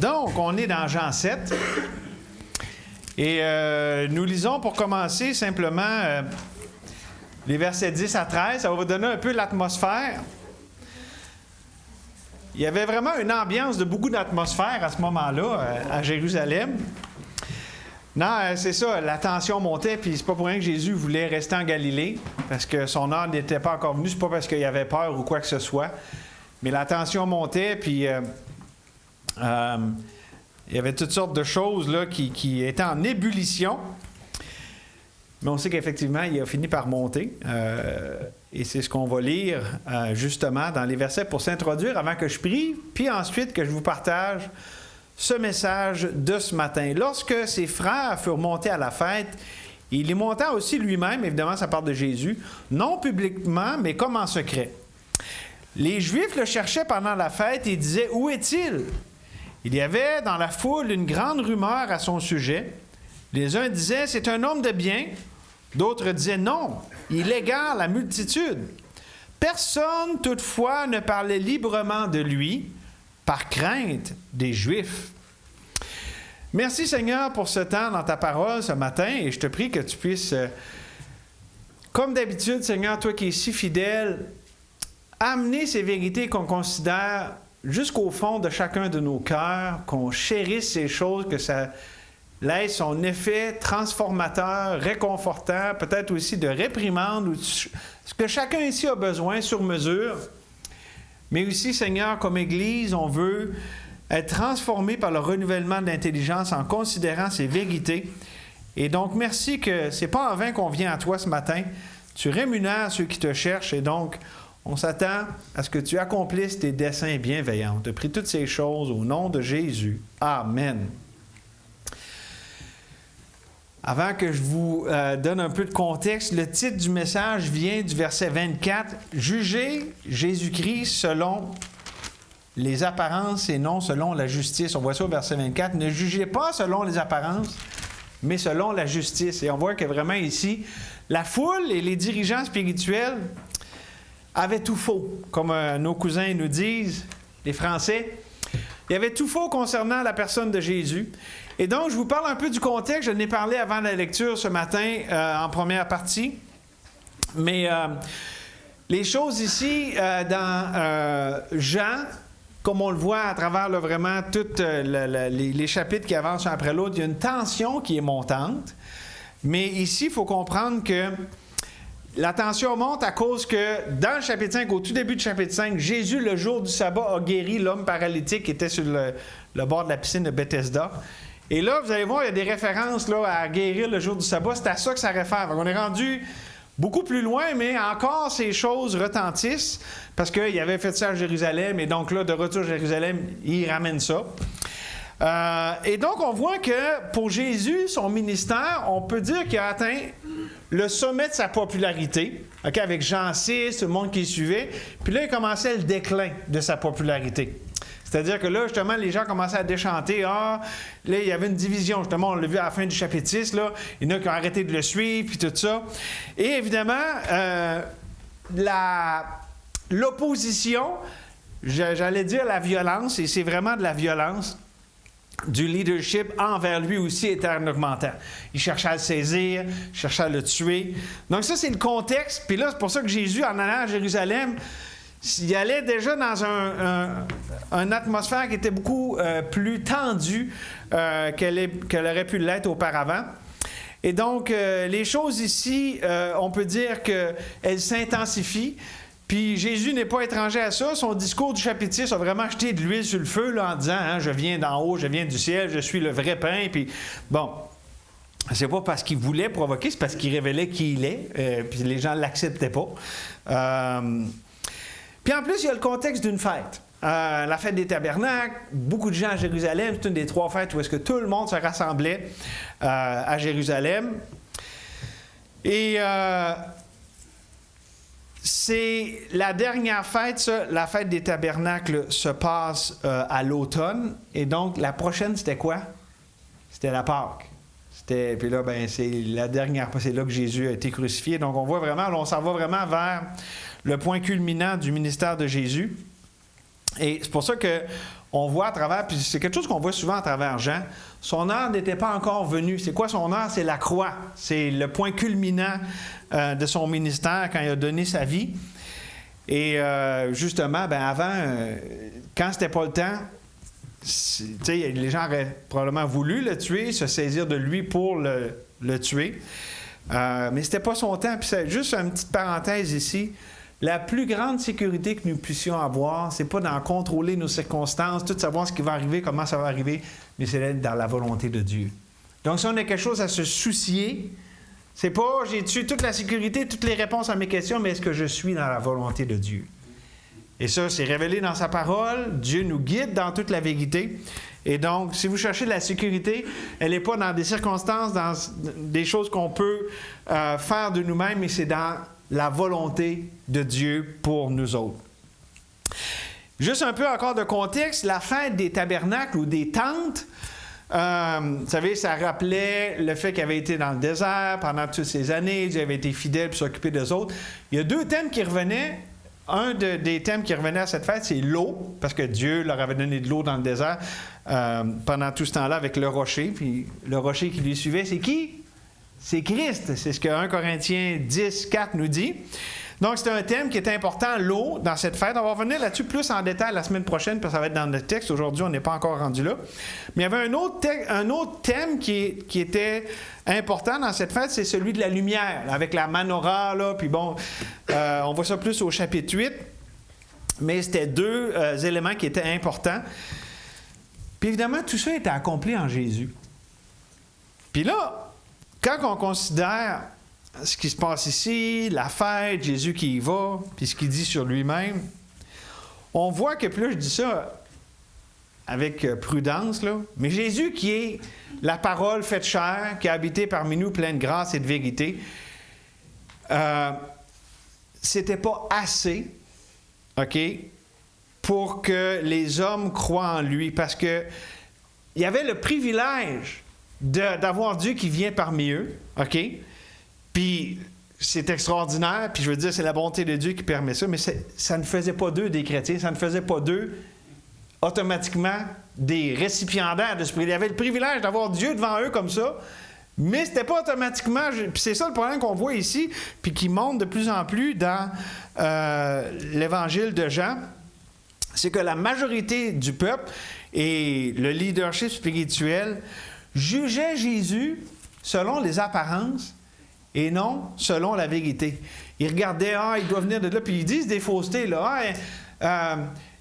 Donc, on est dans Jean 7. Et nous lisons pour commencer simplement les versets 10 à 13. Ça va vous donner un peu l'atmosphère. Il y avait vraiment une ambiance de beaucoup d'atmosphère à ce moment-là à Jérusalem. Non, c'est ça, la tension montait, puis c'est pas pour rien que Jésus voulait rester en Galilée, parce que son heure n'était pas encore venue, c'est pas parce qu'il avait peur ou quoi que ce soit, mais la tension montait, puis il y avait toutes sortes de choses là, qui étaient en ébullition, mais on sait qu'effectivement, il a fini par monter, et c'est ce qu'on va lire justement dans les versets pour s'introduire avant que je prie, puis ensuite que je vous partage ce message de ce matin. Lorsque ses frères furent montés à la fête, il y monta aussi lui-même, évidemment ça parle de Jésus, non publiquement, mais comme en secret. Les Juifs le cherchaient pendant la fête et disaient « Où est-il? » Il y avait dans la foule une grande rumeur à son sujet. Les uns disaient « C'est un homme de bien », d'autres disaient « Non, il égare la multitude. » Personne toutefois ne parlait librement de lui, par crainte des Juifs. Merci Seigneur pour ce temps dans ta parole ce matin et je te prie que tu puisses, comme d'habitude Seigneur, toi qui es si fidèle, amener ces vérités qu'on considère jusqu'au fond de chacun de nos cœurs, qu'on chérisse ces choses, que ça laisse son effet transformateur, réconfortant, peut-être aussi de réprimande, ou ce que chacun ici a besoin sur mesure. Mais aussi, Seigneur, comme Église, on veut être transformé par le renouvellement de l'intelligence en considérant ces vérités. Et donc, merci que ce n'est pas en vain qu'on vient à toi ce matin. Tu rémunères ceux qui te cherchent et donc, on s'attend à ce que tu accomplisses tes desseins bienveillants. On te prie toutes ces choses au nom de Jésus. Amen. Avant que je vous donne un peu de contexte, le titre du message vient du verset 24. « Jugez Jésus-Christ selon les apparences et non selon la justice. » On voit ça au verset 24. « Ne jugez pas selon les apparences, mais selon la justice. » Et on voit que vraiment ici, la foule et les dirigeants spirituels avaient tout faux. Comme nos cousins nous disent, les Français, il y avait tout faux concernant la personne de Jésus. Et donc, je vous parle un peu du contexte. Je n'ai parlé avant la lecture ce matin en première partie. Mais les choses ici dans Jean, comme on le voit à travers vraiment tous les chapitres qui avancent un après l'autre, il y a une tension qui est montante. Mais ici, il faut comprendre que la tension monte à cause que dans le chapitre 5, au tout début du chapitre 5, Jésus, le jour du sabbat, a guéri l'homme paralytique qui était sur le bord de la piscine de Bethesda. Et là, vous allez voir, il y a des références là, à guérir le jour du sabbat. C'est à ça que ça réfère. On est rendu beaucoup plus loin, mais encore ces choses retentissent parce qu'il avait fait ça à Jérusalem. Et donc là, de retour à Jérusalem, il ramène ça. Et donc, on voit que pour Jésus, son ministère, on peut dire qu'il a atteint le sommet de sa popularité. Okay, avec Jean 6, tout le monde qui le suivait. Puis là, il commençait le déclin de sa popularité. C'est-à-dire que là, justement, les gens commençaient à déchanter. Là, il y avait une division. Justement, on l'a vu à la fin du chapitre 6. Là. Il y en a qui ont arrêté de le suivre, puis tout ça. Et évidemment, l'opposition, j'allais dire la violence, et c'est vraiment de la violence, du leadership envers lui aussi était en augmentant. Il cherchait à le saisir, il cherchait à le tuer. Donc ça, c'est le contexte. Puis là, c'est pour ça que Jésus, en allant à Jérusalem, il allait déjà dans une atmosphère qui était beaucoup plus tendue qu'elle aurait pu l'être auparavant. Et donc, les choses ici, on peut dire qu'elles s'intensifient. Puis Jésus n'est pas étranger à ça. Son discours du chapitre 6 a vraiment jeté de l'huile sur le feu là, en disant « Je viens d'en haut, je viens du ciel, je suis le vrai pain. » Puis bon, c'est pas parce qu'il voulait provoquer, c'est parce qu'il révélait qui il est. Puis les gens ne l'acceptaient pas. Puis en plus, il y a le contexte d'une fête. La fête des tabernacles, beaucoup de gens à Jérusalem, c'est une des 3 fêtes où est-ce que tout le monde se rassemblait à Jérusalem. Et c'est la dernière fête, ça, la fête des tabernacles se passe à l'automne. Et donc, la prochaine, c'était quoi? C'était la Pâque. Puis là, c'est la dernière, c'est là que Jésus a été crucifié. Donc, on voit vraiment, là, on s'en va vraiment vers le point culminant du ministère de Jésus. Et c'est pour ça qu'on voit à travers, puis c'est quelque chose qu'on voit souvent à travers Jean, son heure n'était pas encore venue. C'est quoi son heure? C'est la croix. C'est le point culminant de son ministère quand il a donné sa vie. Et justement, avant, quand c'était pas le temps, les gens auraient probablement voulu le tuer, se saisir de lui pour le tuer. Mais c'était pas son temps. Puis c'est juste une petite parenthèse ici. La plus grande sécurité que nous puissions avoir, c'est pas d'en contrôler nos circonstances, tout savoir ce qui va arriver, comment ça va arriver, mais c'est d'être dans la volonté de Dieu. Donc, si on a quelque chose à se soucier, c'est pas j'ai-tu toute la sécurité, toutes les réponses à mes questions, mais est-ce que je suis dans la volonté de Dieu? Et ça, c'est révélé dans sa parole. Dieu nous guide dans toute la vérité. Et donc, si vous cherchez de la sécurité, elle n'est pas dans des circonstances, dans des choses qu'on peut faire de nous-mêmes, mais c'est dans la volonté de Dieu pour nous autres. Juste un peu encore de contexte, la fête des tabernacles ou des tentes, vous savez, ça rappelait le fait qu'il avait été dans le désert pendant toutes ces années, Dieu avait été fidèle pour s'occuper d'eux autres. Il y a deux thèmes qui revenaient. Un des thèmes qui revenait à cette fête, c'est l'eau, parce que Dieu leur avait donné de l'eau dans le désert pendant tout ce temps-là avec le rocher. Puis le rocher qui lui suivait, c'est qui? C'est Christ. C'est ce que 1 Corinthiens 10, 4 nous dit. Donc, c'est un thème qui est important, l'eau, dans cette fête. On va revenir là-dessus plus en détail la semaine prochaine, parce que ça va être dans notre texte. Aujourd'hui, on n'est pas encore rendu là. Mais il y avait un autre thème qui était important dans cette fête, c'est celui de la lumière, avec la menorah, là. Puis bon, on voit ça plus au chapitre 8. Mais c'était deux éléments qui étaient importants. Puis évidemment, tout ça était accompli en Jésus. Puis là, quand on considère ce qui se passe ici, la fête, Jésus qui y va, puis ce qu'il dit sur lui-même, on voit que, puis là je dis ça avec prudence, là, mais Jésus qui est la parole faite chair, qui a habité parmi nous plein de grâce et de vérité, c'était pas assez, OK, pour que les hommes croient en lui, parce que il y avait le privilège d'avoir Dieu qui vient parmi eux, OK? Puis c'est extraordinaire, puis je veux dire, c'est la bonté de Dieu qui permet ça, mais ça ne faisait pas d'eux des chrétiens, ça ne faisait pas d'eux automatiquement des récipiendaires de ce privilège. Ils avaient le privilège d'avoir Dieu devant eux comme ça, mais c'était pas automatiquement... Puis c'est ça le problème qu'on voit ici, puis qui monte de plus en plus dans l'Évangile de Jean, c'est que la majorité du peuple et le leadership spirituel jugeait Jésus selon les apparences et non selon la vérité. Ils regardaient, il doit venir de là, puis ils disent des faussetés, là.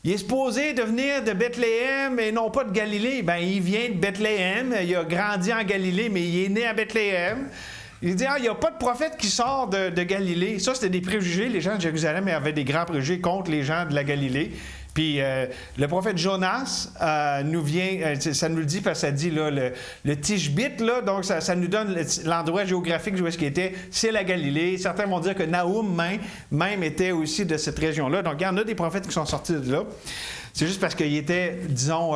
Il est supposé de venir de Bethléem et non pas de Galilée. Bien, il vient de Bethléem, il a grandi en Galilée, mais il est né à Bethléem. Il dit, il n'y a pas de prophète qui sort de Galilée. Ça, c'était des préjugés. Les gens de Jérusalem avaient des grands préjugés contre les gens de la Galilée. Puis le prophète Jonas nous vient, ça nous le dit parce que ça dit là, le Tishbite, là, donc ça nous donne l'endroit géographique où est-ce qu'il était, c'est la Galilée. Certains vont dire que Naoum même était aussi de cette région-là. Donc il y en a des prophètes qui sont sortis de là. C'est juste parce qu'il était, disons,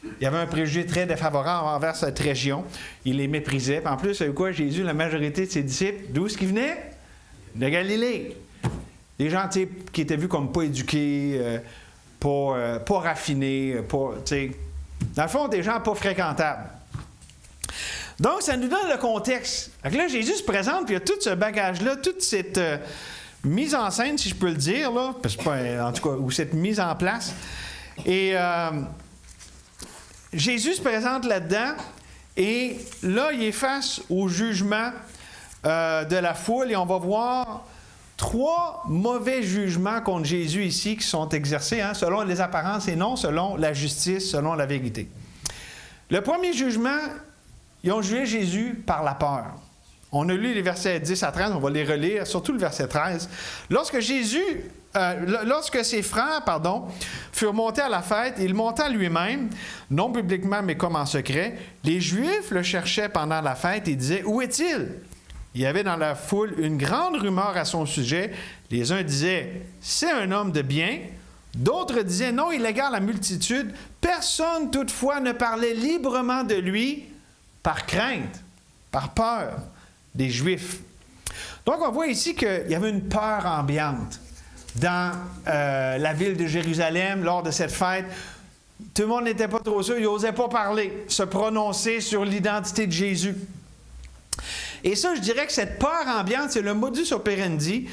il y avait un préjugé très défavorable envers cette région. Il les méprisait. Puis en plus, c'est quoi, Jésus, la majorité de ses disciples, d'où est-ce qu'ils venaient? De Galilée. Des gens qui étaient vus comme pas éduqués, pas raffinés, dans le fond, des gens pas fréquentables. Donc, ça nous donne le contexte. Donc là, Jésus se présente, puis il y a tout ce bagage-là, toute cette mise en scène, si je peux le dire, là, parce que, en tout cas, ou cette mise en place. Et Jésus se présente là-dedans, et là, il est face au jugement de la foule, et on va voir 3 mauvais jugements contre Jésus ici qui sont exercés, selon les apparences et non selon la justice, selon la vérité. Le premier jugement, ils ont jugé Jésus par la peur. On a lu les versets 10 à 13, on va les relire, surtout le verset 13. Lorsque ses frères, furent montés à la fête, il monta lui-même, non publiquement mais comme en secret. Les Juifs le cherchaient pendant la fête et disaient, « Où est-il? » Il y avait dans la foule une grande rumeur à son sujet. Les uns disaient, « C'est un homme de bien. » D'autres disaient, « Non, il égare la multitude. » Personne, toutefois, ne parlait librement de lui par crainte, par peur des Juifs. Donc, on voit ici qu'il y avait une peur ambiante. dans la ville de Jérusalem lors de cette fête. Tout le monde n'était pas trop sûr, ils n'osaient pas parler, se prononcer sur l'identité de Jésus. Et ça, je dirais que cette peur ambiante, c'est le modus operandi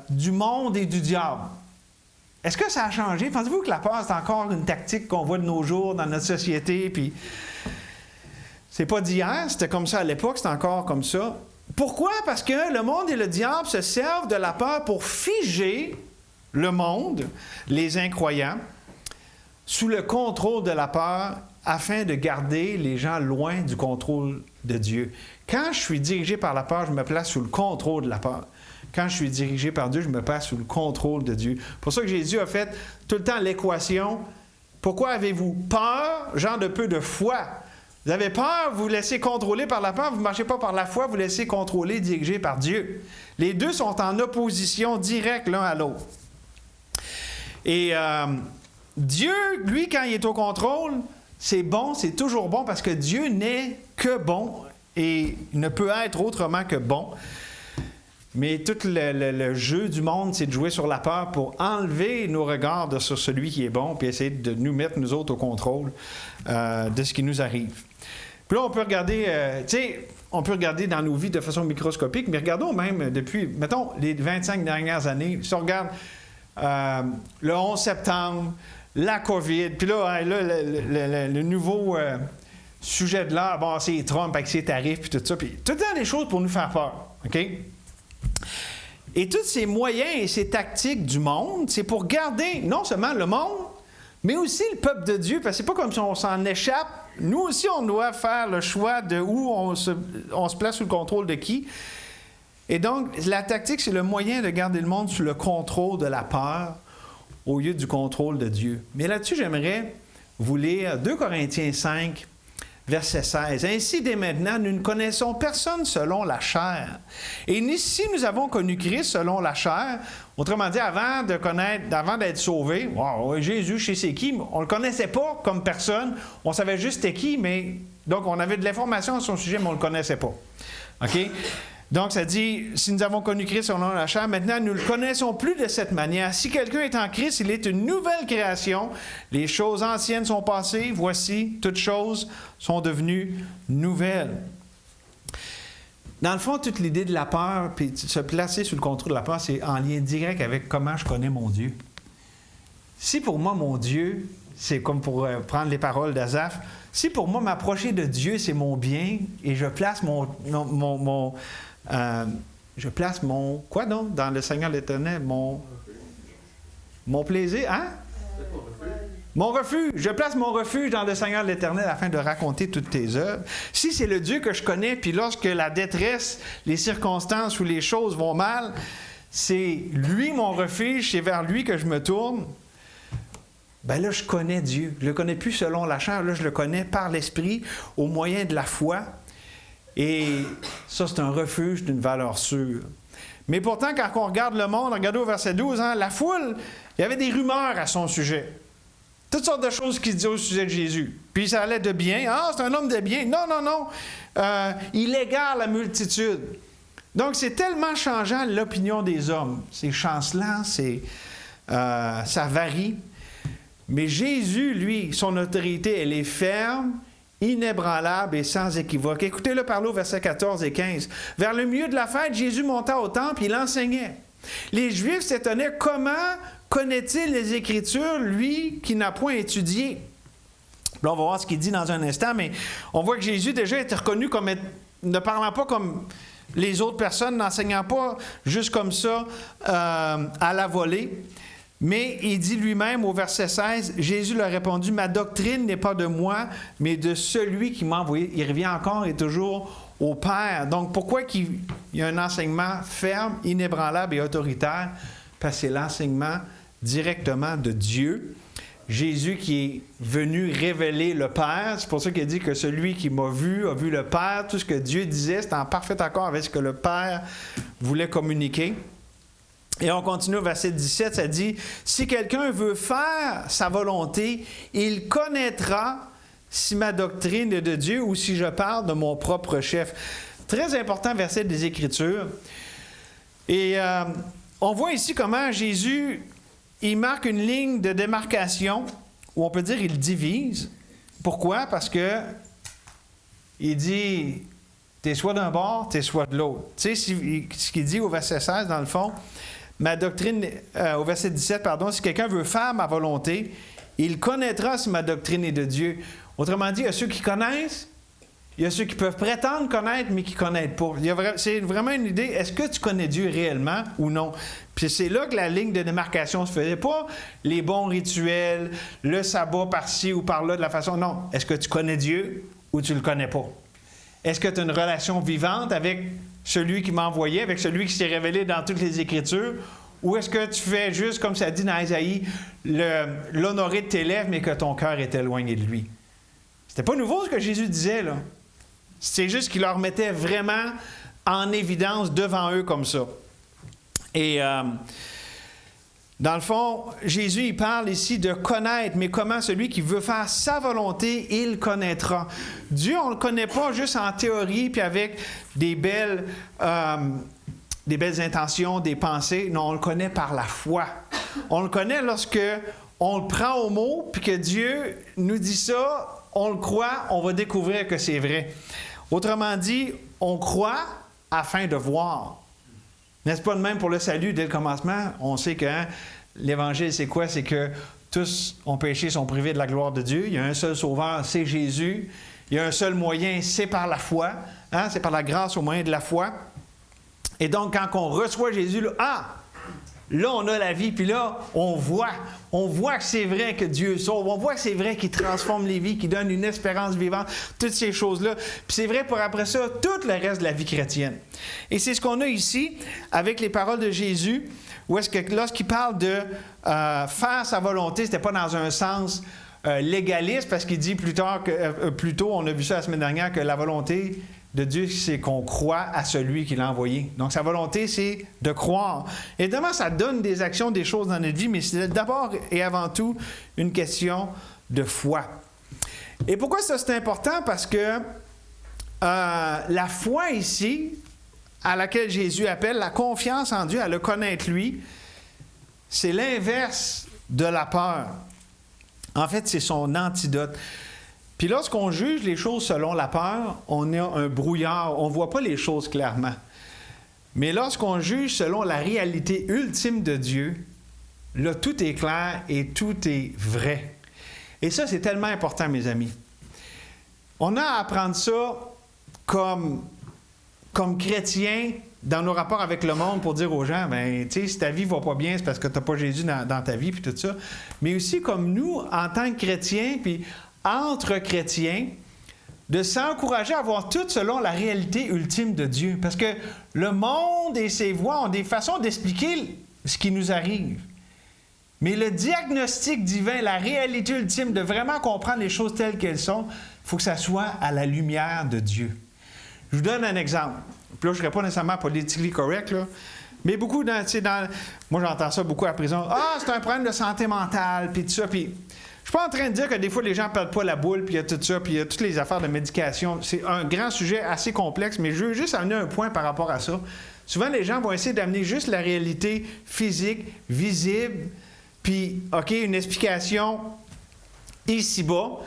du monde et du diable. Est-ce que ça a changé? Pensez-vous que la peur, c'est encore une tactique qu'on voit de nos jours dans notre société? Puis, c'est pas d'hier, c'était comme ça à l'époque, c'est encore comme ça. Pourquoi? Parce que le monde et le diable se servent de la peur pour figer le monde, les incroyants, sous le contrôle de la peur, afin de garder les gens loin du contrôle de Dieu. Quand je suis dirigé par la peur, je me place sous le contrôle de la peur. Quand je suis dirigé par Dieu, je me place sous le contrôle de Dieu. C'est pour ça que Jésus a fait tout le temps l'équation. Pourquoi avez-vous peur, gens de peu de foi? Vous avez peur, vous vous laissez contrôler par la peur, vous ne marchez pas par la foi, vous laissez contrôler, diriger par Dieu. Les deux sont en opposition directe l'un à l'autre. Et Dieu, lui, quand il est au contrôle, c'est bon, c'est toujours bon parce que Dieu n'est que bon et il ne peut être autrement que bon. Mais tout le jeu du monde, c'est de jouer sur la peur pour enlever nos regards sur celui qui est bon puis essayer de nous mettre, nous autres, au contrôle de ce qui nous arrive. Puis là, on peut regarder, on peut regarder dans nos vies de façon microscopique, mais regardons même depuis, mettons, les 25 dernières années. Si on regarde le 11 septembre, la COVID, puis là, le nouveau sujet de l'heure, bon, c'est Trump avec ses tarifs, puis tout ça, puis tout le temps des choses pour nous faire peur, OK? Et tous ces moyens et ces tactiques du monde, c'est pour garder non seulement le monde, mais aussi le peuple de Dieu, parce que c'est pas comme si on s'en échappe. Nous aussi, on doit faire le choix de où on se place sous le contrôle de qui. Et donc, la tactique, c'est le moyen de garder le monde sous le contrôle de la peur au lieu du contrôle de Dieu. Mais là-dessus, j'aimerais vous lire 2 Corinthiens 5, verset 16. « Ainsi, dès maintenant, nous ne connaissons personne selon la chair. Et si nous avons connu Christ selon la chair, autrement dit, avant d'être sauvés, wow, Jésus, je sais c'est qui, on ne le connaissait pas comme personne, on savait juste c'était qui, mais donc on avait de l'information à son sujet, mais on ne le connaissait pas. OK? Donc, ça dit, si nous avons connu Christ selon la chair, maintenant, nous ne le connaissons plus de cette manière. Si quelqu'un est en Christ, il est une nouvelle création. Les choses anciennes sont passées. Voici, toutes choses sont devenues nouvelles. Dans le fond, toute l'idée de la peur, puis se placer sous le contrôle de la peur, c'est en lien direct avec comment je connais mon Dieu. Si pour moi, mon Dieu, c'est comme pour prendre les paroles d'Asaph, si pour moi, m'approcher de Dieu, c'est mon bien, et je place je place mon... Quoi donc? Dans le Seigneur l'Éternel, mon plaisir, hein? Mon refuge. Je place mon refuge dans le Seigneur l'Éternel afin de raconter toutes tes œuvres. Si c'est le Dieu que je connais, puis lorsque la détresse, les circonstances ou les choses vont mal, c'est lui mon refuge, c'est vers lui que je me tourne, bien là, je connais Dieu. Je ne le connais plus selon la chair, là, je le connais par l'Esprit, au moyen de la foi. Et ça, c'est un refuge d'une valeur sûre. Mais pourtant, quand on regarde le monde, regardez au verset 12, la foule, il y avait des rumeurs à son sujet. Toutes sortes de choses qui se disaient au sujet de Jésus. Puis ça allait de bien. Ah, c'est un homme de bien. Non, non, non. Il égare la multitude. Donc, c'est tellement changeant l'opinion des hommes. C'est chancelant, ça varie. Mais Jésus, lui, son autorité, elle est ferme, inébranlable et sans équivoque. Écoutez-le par là au verset 14 et 15. « Vers le milieu de la fête, Jésus monta au temple, il enseignait. Les Juifs s'étonnaient comment connaît-il les Écritures, lui qui n'a point étudié. » Là, on va voir ce qu'il dit dans un instant, mais on voit que Jésus déjà était reconnu comme ne parlant pas comme les autres personnes, n'enseignant pas juste comme ça à la volée. Mais il dit lui-même au verset 16, Jésus leur a répondu, « Ma doctrine n'est pas de moi, mais de celui qui m'a envoyé. » Il revient encore et toujours au Père. Donc, pourquoi il y a un enseignement ferme, inébranlable et autoritaire? Parce que c'est l'enseignement directement de Dieu. Jésus qui est venu révéler le Père. C'est pour ça qu'il a dit que celui qui m'a vu a vu le Père. Tout ce que Dieu disait, c'est en parfait accord avec ce que le Père voulait communiquer. Et on continue au verset 17, ça dit « Si quelqu'un veut faire sa volonté, il connaîtra si ma doctrine est de Dieu ou si je parle de mon propre chef. » Très important verset des Écritures. Et on voit ici comment Jésus, il marque une ligne de démarcation, où on peut dire il divise. Pourquoi? Parce que il dit, t'es soit d'un bord, t'es soit de l'autre. Tu sais, ce qu'il dit au verset 16, dans le fond, ma doctrine, au verset 17, pardon, si quelqu'un veut faire ma volonté, il connaîtra si ma doctrine est de Dieu. Autrement dit, il y a ceux qui connaissent, il y a ceux qui peuvent prétendre connaître, mais qui ne connaissent pas. C'est vraiment une idée, est-ce que tu connais Dieu réellement ou non? Puis c'est là que la ligne de démarcation se faisait. Pas les bons rituels, le sabbat par-ci ou par-là de la façon. Non, est-ce que tu connais Dieu ou tu ne le connais pas? Est-ce que tu as une relation vivante avec celui qui m'a envoyé, avec celui qui s'est révélé dans toutes les Écritures? Ou est-ce que tu fais juste, comme ça dit dans Isaïe, l'honorer de tes lèvres, mais que ton cœur est éloigné de lui? C'était pas nouveau ce que Jésus disait, là. C'est juste qu'il leur mettait vraiment en évidence devant eux comme ça. Et dans le fond, Jésus, il parle ici de connaître, mais comment celui qui veut faire sa volonté, il connaîtra. Dieu, on ne le connaît pas juste en théorie, puis avec des belles intentions, des pensées. Non, on le connaît par la foi. On le connaît lorsque on le prend au mot, puis que Dieu nous dit ça, on le croit, on va découvrir que c'est vrai. Autrement dit, on croit afin de voir. N'est-ce pas de même pour le salut dès le commencement? On sait que l'Évangile, c'est quoi? C'est que tous ont péché, sont privés de la gloire de Dieu. Il y a un seul sauveur, c'est Jésus. Il y a un seul moyen, c'est par la foi. C'est par la grâce au moyen de la foi. Et donc, quand on reçoit Jésus, là, on a la vie, puis là, on voit que c'est vrai que Dieu sauve, on voit que c'est vrai qu'il transforme les vies, qu'il donne une espérance vivante, toutes ces choses-là. Puis c'est vrai pour après ça, tout le reste de la vie chrétienne. Et c'est ce qu'on a ici avec les paroles de Jésus, où est-ce que lorsqu'il parle de faire sa volonté, c'était pas dans un sens légaliste, parce qu'il dit plus tôt, on a vu ça la semaine dernière, que la volonté de Dieu, c'est qu'on croit à celui qui l'a envoyé. Donc, sa volonté, c'est de croire. Évidemment, ça donne des actions, des choses dans notre vie, mais c'est d'abord et avant tout une question de foi. Et pourquoi ça, c'est important? Parce que la foi ici, à laquelle Jésus appelle, la confiance en Dieu, à le connaître lui, c'est l'inverse de la peur. En fait, c'est son antidote. Puis lorsqu'on juge les choses selon la peur, on a un brouillard, on ne voit pas les choses clairement. Mais lorsqu'on juge selon la réalité ultime de Dieu, là, tout est clair et tout est vrai. Et ça, c'est tellement important, mes amis. On a à apprendre ça comme chrétien dans nos rapports avec le monde pour dire aux gens, ben, tu sais, si ta vie ne va pas bien, c'est parce que tu n'as pas Jésus dans ta vie, puis tout ça. Mais aussi comme nous, en tant que chrétiens, puis entre chrétiens, de s'encourager à voir tout selon la réalité ultime de Dieu. Parce que le monde et ses voies ont des façons d'expliquer ce qui nous arrive. Mais le diagnostic divin, la réalité ultime de vraiment comprendre les choses telles qu'elles sont, il faut que ça soit à la lumière de Dieu. Je vous donne un exemple. Puis là, je ne serai pas nécessairement politically correct, là. Mais beaucoup moi, j'entends ça beaucoup à la prison. C'est un problème de santé mentale, puis tout ça, puis je suis pas en train de dire que des fois, les gens ne perdent pas la boule, puis il y a tout ça, puis il y a toutes les affaires de médication. C'est un grand sujet assez complexe, mais je veux juste amener un point par rapport à ça. Souvent, les gens vont essayer d'amener juste la réalité physique, visible, puis, OK, une explication ici-bas.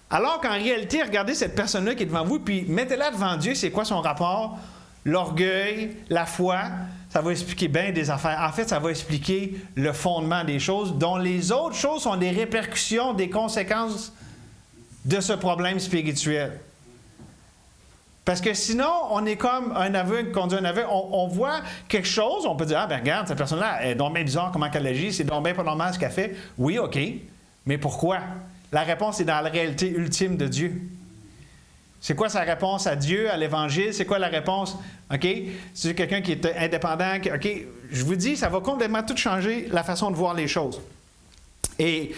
Alors qu'en réalité, regardez cette personne-là qui est devant vous, puis mettez-la devant Dieu, c'est quoi son rapport? L'orgueil, la foi, ça va expliquer bien des affaires. En fait, ça va expliquer le fondement des choses, dont les autres choses sont des répercussions, des conséquences de ce problème spirituel. Parce que sinon, on est comme un aveugle conduit un aveugle. On voit quelque chose, on peut dire, regarde, cette personne-là, elle est donc bien bizarre comment elle agit, c'est donc bien pas normal ce qu'elle fait. Oui, OK, mais pourquoi? La réponse est dans la réalité ultime de Dieu. C'est quoi sa réponse à Dieu, à l'Évangile? C'est quoi la réponse? OK? C'est quelqu'un qui est indépendant. OK? Je vous dis, ça va complètement tout changer la façon de voir les choses. Et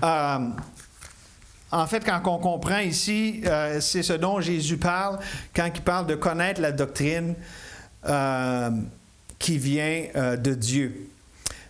en fait, quand on comprend ici, c'est ce dont Jésus parle quand il parle de connaître la doctrine qui vient de Dieu.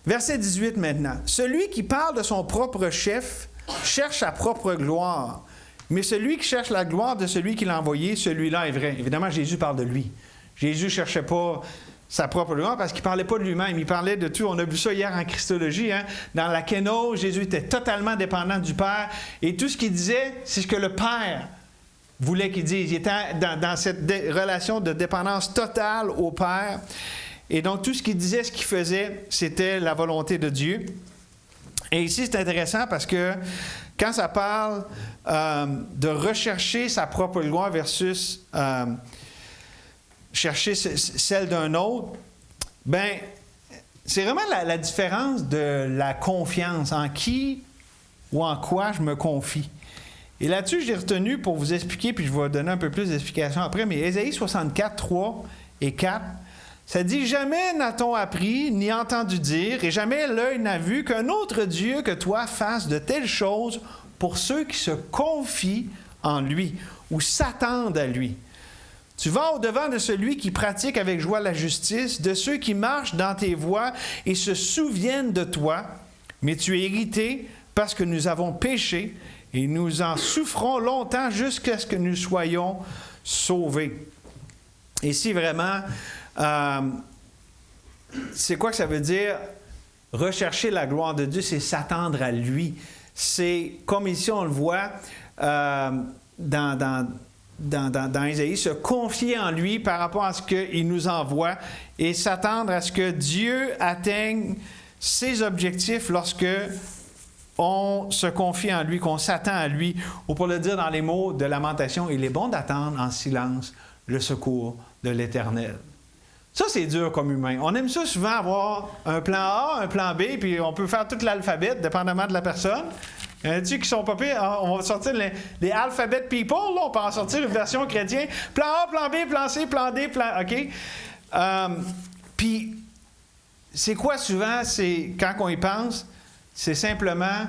Verset 18 maintenant. Celui qui parle de son propre chef cherche sa propre gloire. Mais celui qui cherche la gloire de celui qui l'a envoyé, celui-là est vrai. Évidemment, Jésus parle de lui. Jésus ne cherchait pas sa propre gloire parce qu'il ne parlait pas de lui-même, il parlait de tout. On a vu ça hier en Christologie. Hein? Dans la kénose, Jésus était totalement dépendant du Père et tout ce qu'il disait, c'est ce que le Père voulait qu'il dise. Il était dans cette relation de dépendance totale au Père. Et donc, tout ce qu'il disait, ce qu'il faisait, c'était la volonté de Dieu. Et ici, c'est intéressant parce que quand ça parle de rechercher sa propre gloire versus chercher celle d'un autre, bien, c'est vraiment la différence de la confiance. En qui ou en quoi je me confie. Et là-dessus, j'ai retenu pour vous expliquer, puis je vais donner un peu plus d'explications après, mais Ésaïe 64, 3 et 4, ça dit « Jamais n'a-t-on appris, ni entendu dire, et jamais l'œil n'a vu qu'un autre Dieu que toi fasse de telles choses pour ceux qui se confient en lui ou s'attendent à lui. Tu vas au-devant de celui qui pratique avec joie la justice, de ceux qui marchent dans tes voies et se souviennent de toi, mais tu es irrité parce que nous avons péché et nous en souffrons longtemps jusqu'à ce que nous soyons sauvés. » Ici, vraiment, c'est quoi que ça veut dire? Rechercher la gloire de Dieu, c'est s'attendre à lui. C'est, comme ici on le voit dans Ésaïe, se confier en lui par rapport à ce qu'il nous envoie et s'attendre à ce que Dieu atteigne ses objectifs lorsque on se confie en lui, qu'on s'attend à lui. Ou pour le dire dans les mots de Lamentation, il est bon d'attendre en silence le secours de l'Éternel. Ça, c'est dur comme humain. On aime ça souvent avoir un plan A, un plan B, puis on peut faire tout l'alphabet, dépendamment de la personne. Il y en a-tu qui sont pas pires? On va sortir les alphabet people, là, on peut en sortir une version chrétienne. Plan A, plan B, plan C, plan D, plan... OK? Puis, c'est quoi souvent? C'est, quand on y pense, c'est simplement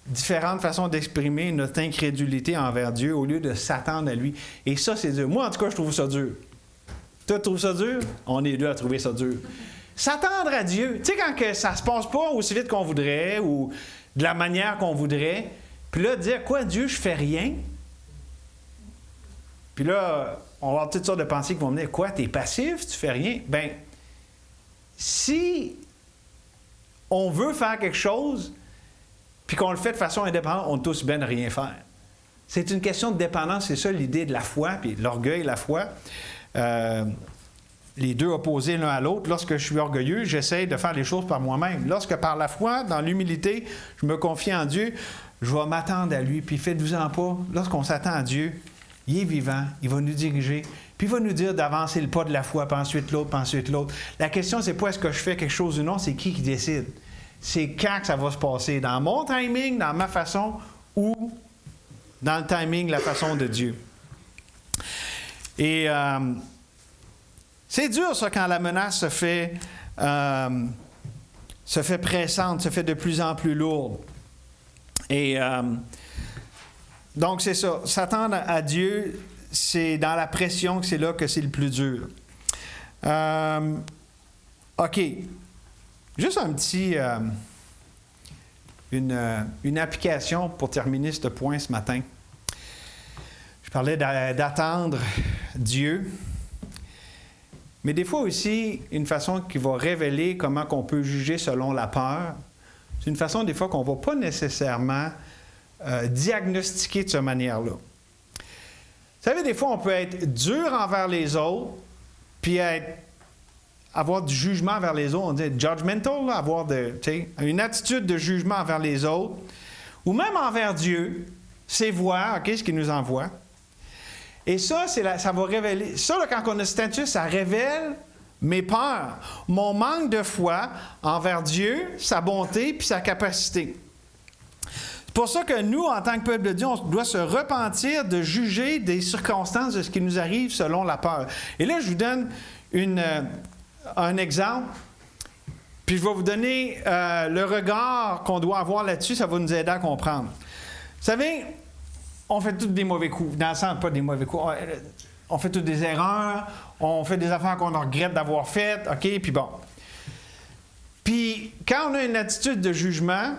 différentes façons d'exprimer notre incrédulité envers Dieu au lieu de s'attendre à lui. Et ça, c'est dur. Moi, en tout cas, je trouve ça dur. Toi, tu trouves ça dur? On est deux à trouver ça dur. S'attendre à Dieu. Tu sais, quand que ça se passe pas aussi vite qu'on voudrait ou de la manière qu'on voudrait, puis là, dire, quoi, Dieu, je fais rien? Puis là, on va avoir toutes sortes de pensées qui vont venir. Quoi, t'es passif, tu fais rien? Bien, si on veut faire quelque chose, puis qu'on le fait de façon indépendante, on est tous bien de rien faire. C'est une question de dépendance, c'est ça l'idée de la foi, puis l'orgueil, la foi. Les deux opposés l'un à l'autre. Lorsque je suis orgueilleux, j'essaie de faire les choses par moi-même. Lorsque par la foi, dans l'humilité, je me confie en Dieu, je vais m'attendre à lui. Puis faites-vous-en pas, lorsqu'on s'attend à Dieu, il est vivant, il va nous diriger, puis il va nous dire d'avancer le pas de la foi, puis ensuite l'autre, puis ensuite l'autre. La question, c'est pas est-ce que je fais quelque chose ou non, c'est qui décide. C'est quand que ça va se passer, dans mon timing, dans ma façon, ou dans le timing, la façon de Dieu. Et c'est dur, ça, quand la menace se fait pressante, se fait de plus en plus lourde. Et donc, c'est ça. S'attendre à Dieu, c'est dans la pression que c'est là que c'est le plus dur. OK. Juste un petit... une application pour terminer ce point ce matin. Je parlais d'attendre Dieu. Mais des fois aussi, une façon qui va révéler comment on peut juger selon la peur, c'est une façon des fois qu'on ne va pas nécessairement diagnostiquer de cette manière-là. Vous savez, des fois, on peut être dur envers les autres, puis avoir du jugement envers les autres, on dit judgmental, là, avoir une attitude de jugement envers les autres, ou même envers Dieu, c'est voir, OK, ce qu'il nous envoie. Et ça, ça va révéler. Ça, là, quand on a cette attitude, ça révèle mes peurs, mon manque de foi envers Dieu, sa bonté puis sa capacité. C'est pour ça que nous, en tant que peuple de Dieu, on doit se repentir de juger des circonstances de ce qui nous arrive selon la peur. Et là, je vous donne un exemple, puis je vais vous donner le regard qu'on doit avoir là-dessus, ça va nous aider à comprendre. Vous savez, on fait tous des mauvais coups, dans le sens, pas des mauvais coups, on fait toutes des erreurs, on fait des affaires qu'on regrette d'avoir faites, OK, puis bon. Puis, quand on a une attitude de jugement,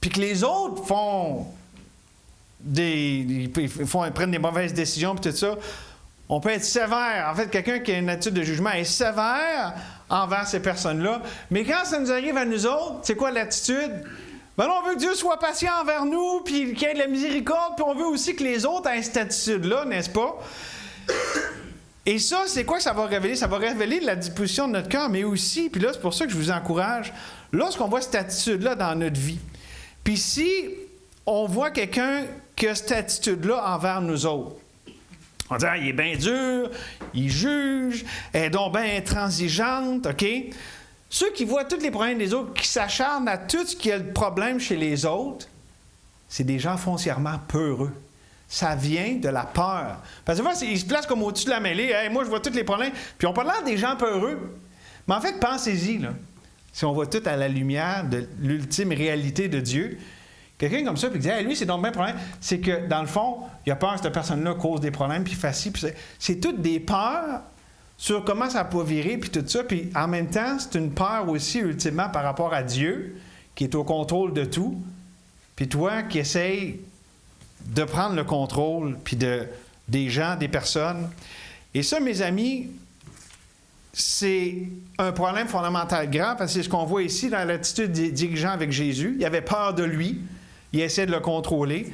puis que les autres prennent des mauvaises décisions, puis tout ça, On peut être sévère. En fait, quelqu'un qui a une attitude de jugement est sévère envers ces personnes-là. Mais quand ça nous arrive à nous autres, c'est quoi l'attitude? Ben là, on veut que Dieu soit patient envers nous, puis qu'il y ait de la miséricorde, puis on veut aussi que les autres aient cette attitude-là, n'est-ce pas? Et ça, c'est quoi que ça va révéler? Ça va révéler la disposition de notre cœur, mais aussi, puis là, c'est pour ça que je vous encourage, lorsqu'on voit cette attitude-là dans notre vie, puis si on voit quelqu'un qui a cette attitude-là envers nous autres, on dit, il est bien dur, il juge, elle est donc bien intransigeante, OK? Ceux qui voient tous les problèmes des autres, qui s'acharnent à tout ce qui est le problème chez les autres, c'est des gens foncièrement peureux. Ça vient de la peur. Parce que ils se placent comme au-dessus de la mêlée. Hey, moi, je vois tous les problèmes. Puis on parle là des gens peureux. Mais en fait, pensez-y, là. Si on voit tout à la lumière de l'ultime réalité de Dieu, quelqu'un comme ça, puis dit, hey, lui, c'est donc bien un problème. C'est que, dans le fond, il a peur que cette personne-là cause des problèmes, puis fasse ci, puis c'est toutes des peurs sur comment ça peut virer, puis tout ça. Puis en même temps, c'est une peur aussi, ultimement, par rapport à Dieu, qui est au contrôle de tout. Puis toi, qui essayes de prendre le contrôle, puis des gens, des personnes. Et ça, mes amis, c'est un problème fondamental grand, parce que c'est ce qu'on voit ici dans l'attitude des dirigeants avec Jésus. Ils avaient peur de lui. Ils essaient de le contrôler.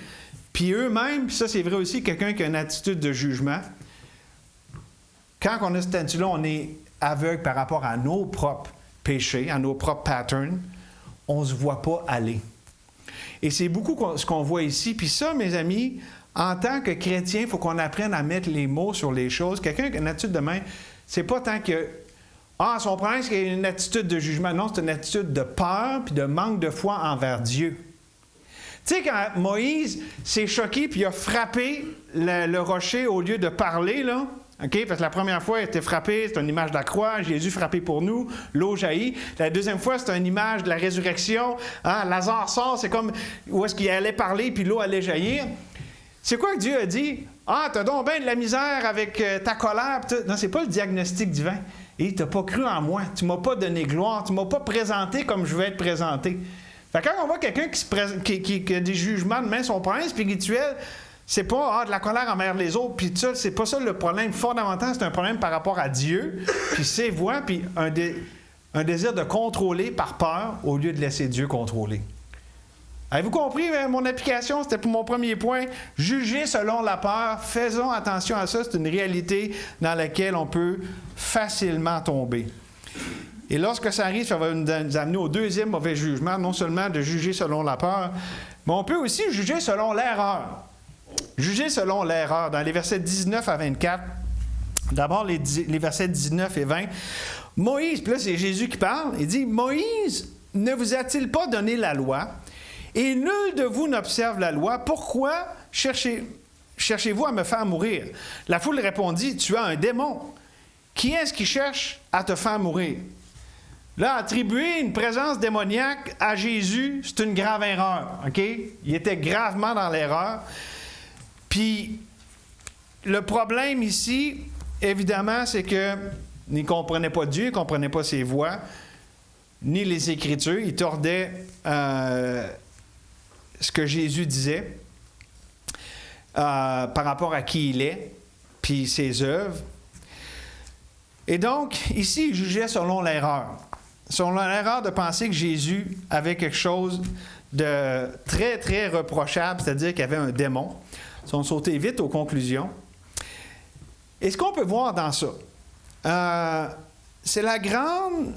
Puis eux-mêmes, puis ça, c'est vrai aussi, quelqu'un qui a une attitude de jugement. Quand on a cette attitude-là, on est aveugle par rapport à nos propres péchés, à nos propres patterns. On ne se voit pas aller. Et c'est beaucoup ce qu'on voit ici. Puis ça, mes amis, en tant que chrétien, il faut qu'on apprenne à mettre les mots sur les choses. Quelqu'un qui a une attitude de main, c'est pas tant que son problème, c'est qu'il y a une attitude de jugement. Non, c'est une attitude de peur puis de manque de foi envers Dieu. Tu sais, quand Moïse s'est choqué puis il a frappé le rocher au lieu de parler, là, OK? Parce que la première fois, il était frappé, c'est une image de la croix, Jésus frappé pour nous, l'eau jaillit. La deuxième fois, c'est une image de la résurrection. Hein? Lazare sort, c'est comme où est-ce qu'il allait parler puis l'eau allait jaillir. C'est quoi que Dieu a dit? T'as donc bien de la misère avec ta colère. Non, c'est pas le diagnostic divin. Et tu n'as pas cru en moi, tu ne m'as pas donné gloire, tu ne m'as pas présenté comme je veux être présenté. Fait que quand on voit quelqu'un qui a des jugements de main, son problème spirituel, c'est pas de la colère envers les autres, puis ça, c'est pas ça le problème fondamental, c'est un problème par rapport à Dieu, puis ses voies, puis un désir de contrôler par peur au lieu de laisser Dieu contrôler. Avez-vous compris mon application? C'était pour mon premier point. Juger selon la peur. Faisons attention à ça. C'est une réalité dans laquelle on peut facilement tomber. Et lorsque ça arrive, ça va nous amener au deuxième mauvais jugement, non seulement de juger selon la peur, mais on peut aussi juger selon l'erreur. Juger selon l'erreur. Dans les versets 19 à 24, d'abord les versets 19 et 20, Moïse, puis là c'est Jésus qui parle, il dit « Moïse ne vous a-t-il pas donné la loi? Et nul de vous n'observe la loi. Pourquoi cherchez-vous à me faire mourir? » La foule répondit, « Tu as un démon. Qui est-ce qui cherche à te faire mourir? » Là, attribuer une présence démoniaque à Jésus, c'est une grave erreur. OK? Il était gravement dans l'erreur. Puis, le problème ici, évidemment, c'est qu'il ne comprenait pas Dieu, il ne comprenait pas ses voies, ni les Écritures. Il tordait ce que Jésus disait par rapport à qui il est, puis ses œuvres. Et donc, ici, il jugeait selon l'erreur. Selon l'erreur de penser que Jésus avait quelque chose de très, très reprochable, c'est-à-dire qu'il y avait un démon. Ils sont sautés vite aux conclusions. Et ce qu'on peut voir dans ça, c'est la grande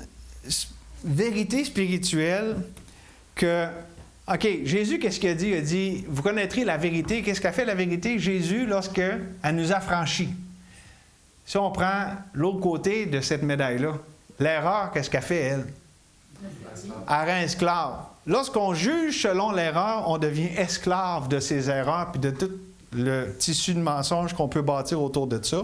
vérité spirituelle que, OK, Jésus, qu'est-ce qu'il a dit? Il a dit, vous connaîtrez la vérité. Qu'est-ce qu'a fait la vérité, Jésus, lorsqu'elle nous a franchis? Si on prend l'autre côté de cette médaille-là, l'erreur, qu'est-ce qu'elle fait, elle? Elle rend esclave. Lorsqu'on juge selon l'erreur, on devient esclave de ces erreurs puis de tout le tissu de mensonges qu'on peut bâtir autour de ça.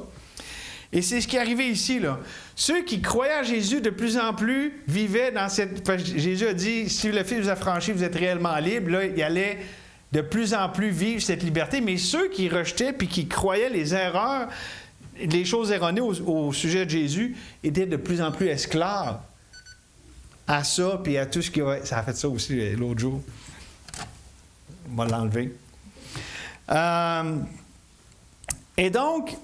Et c'est ce qui est arrivé ici, là. Ceux qui croyaient à Jésus de plus en plus vivaient dans cette... Jésus a dit, si le Fils vous a franchi, vous êtes réellement libre. Là, il allait de plus en plus vivre cette liberté. Mais ceux qui rejetaient puis qui croyaient les erreurs, les choses erronées au sujet de Jésus, étaient de plus en plus esclaves à ça, puis à tout ce qui va... Ça a fait ça aussi l'autre jour. On va l'enlever. Et donc,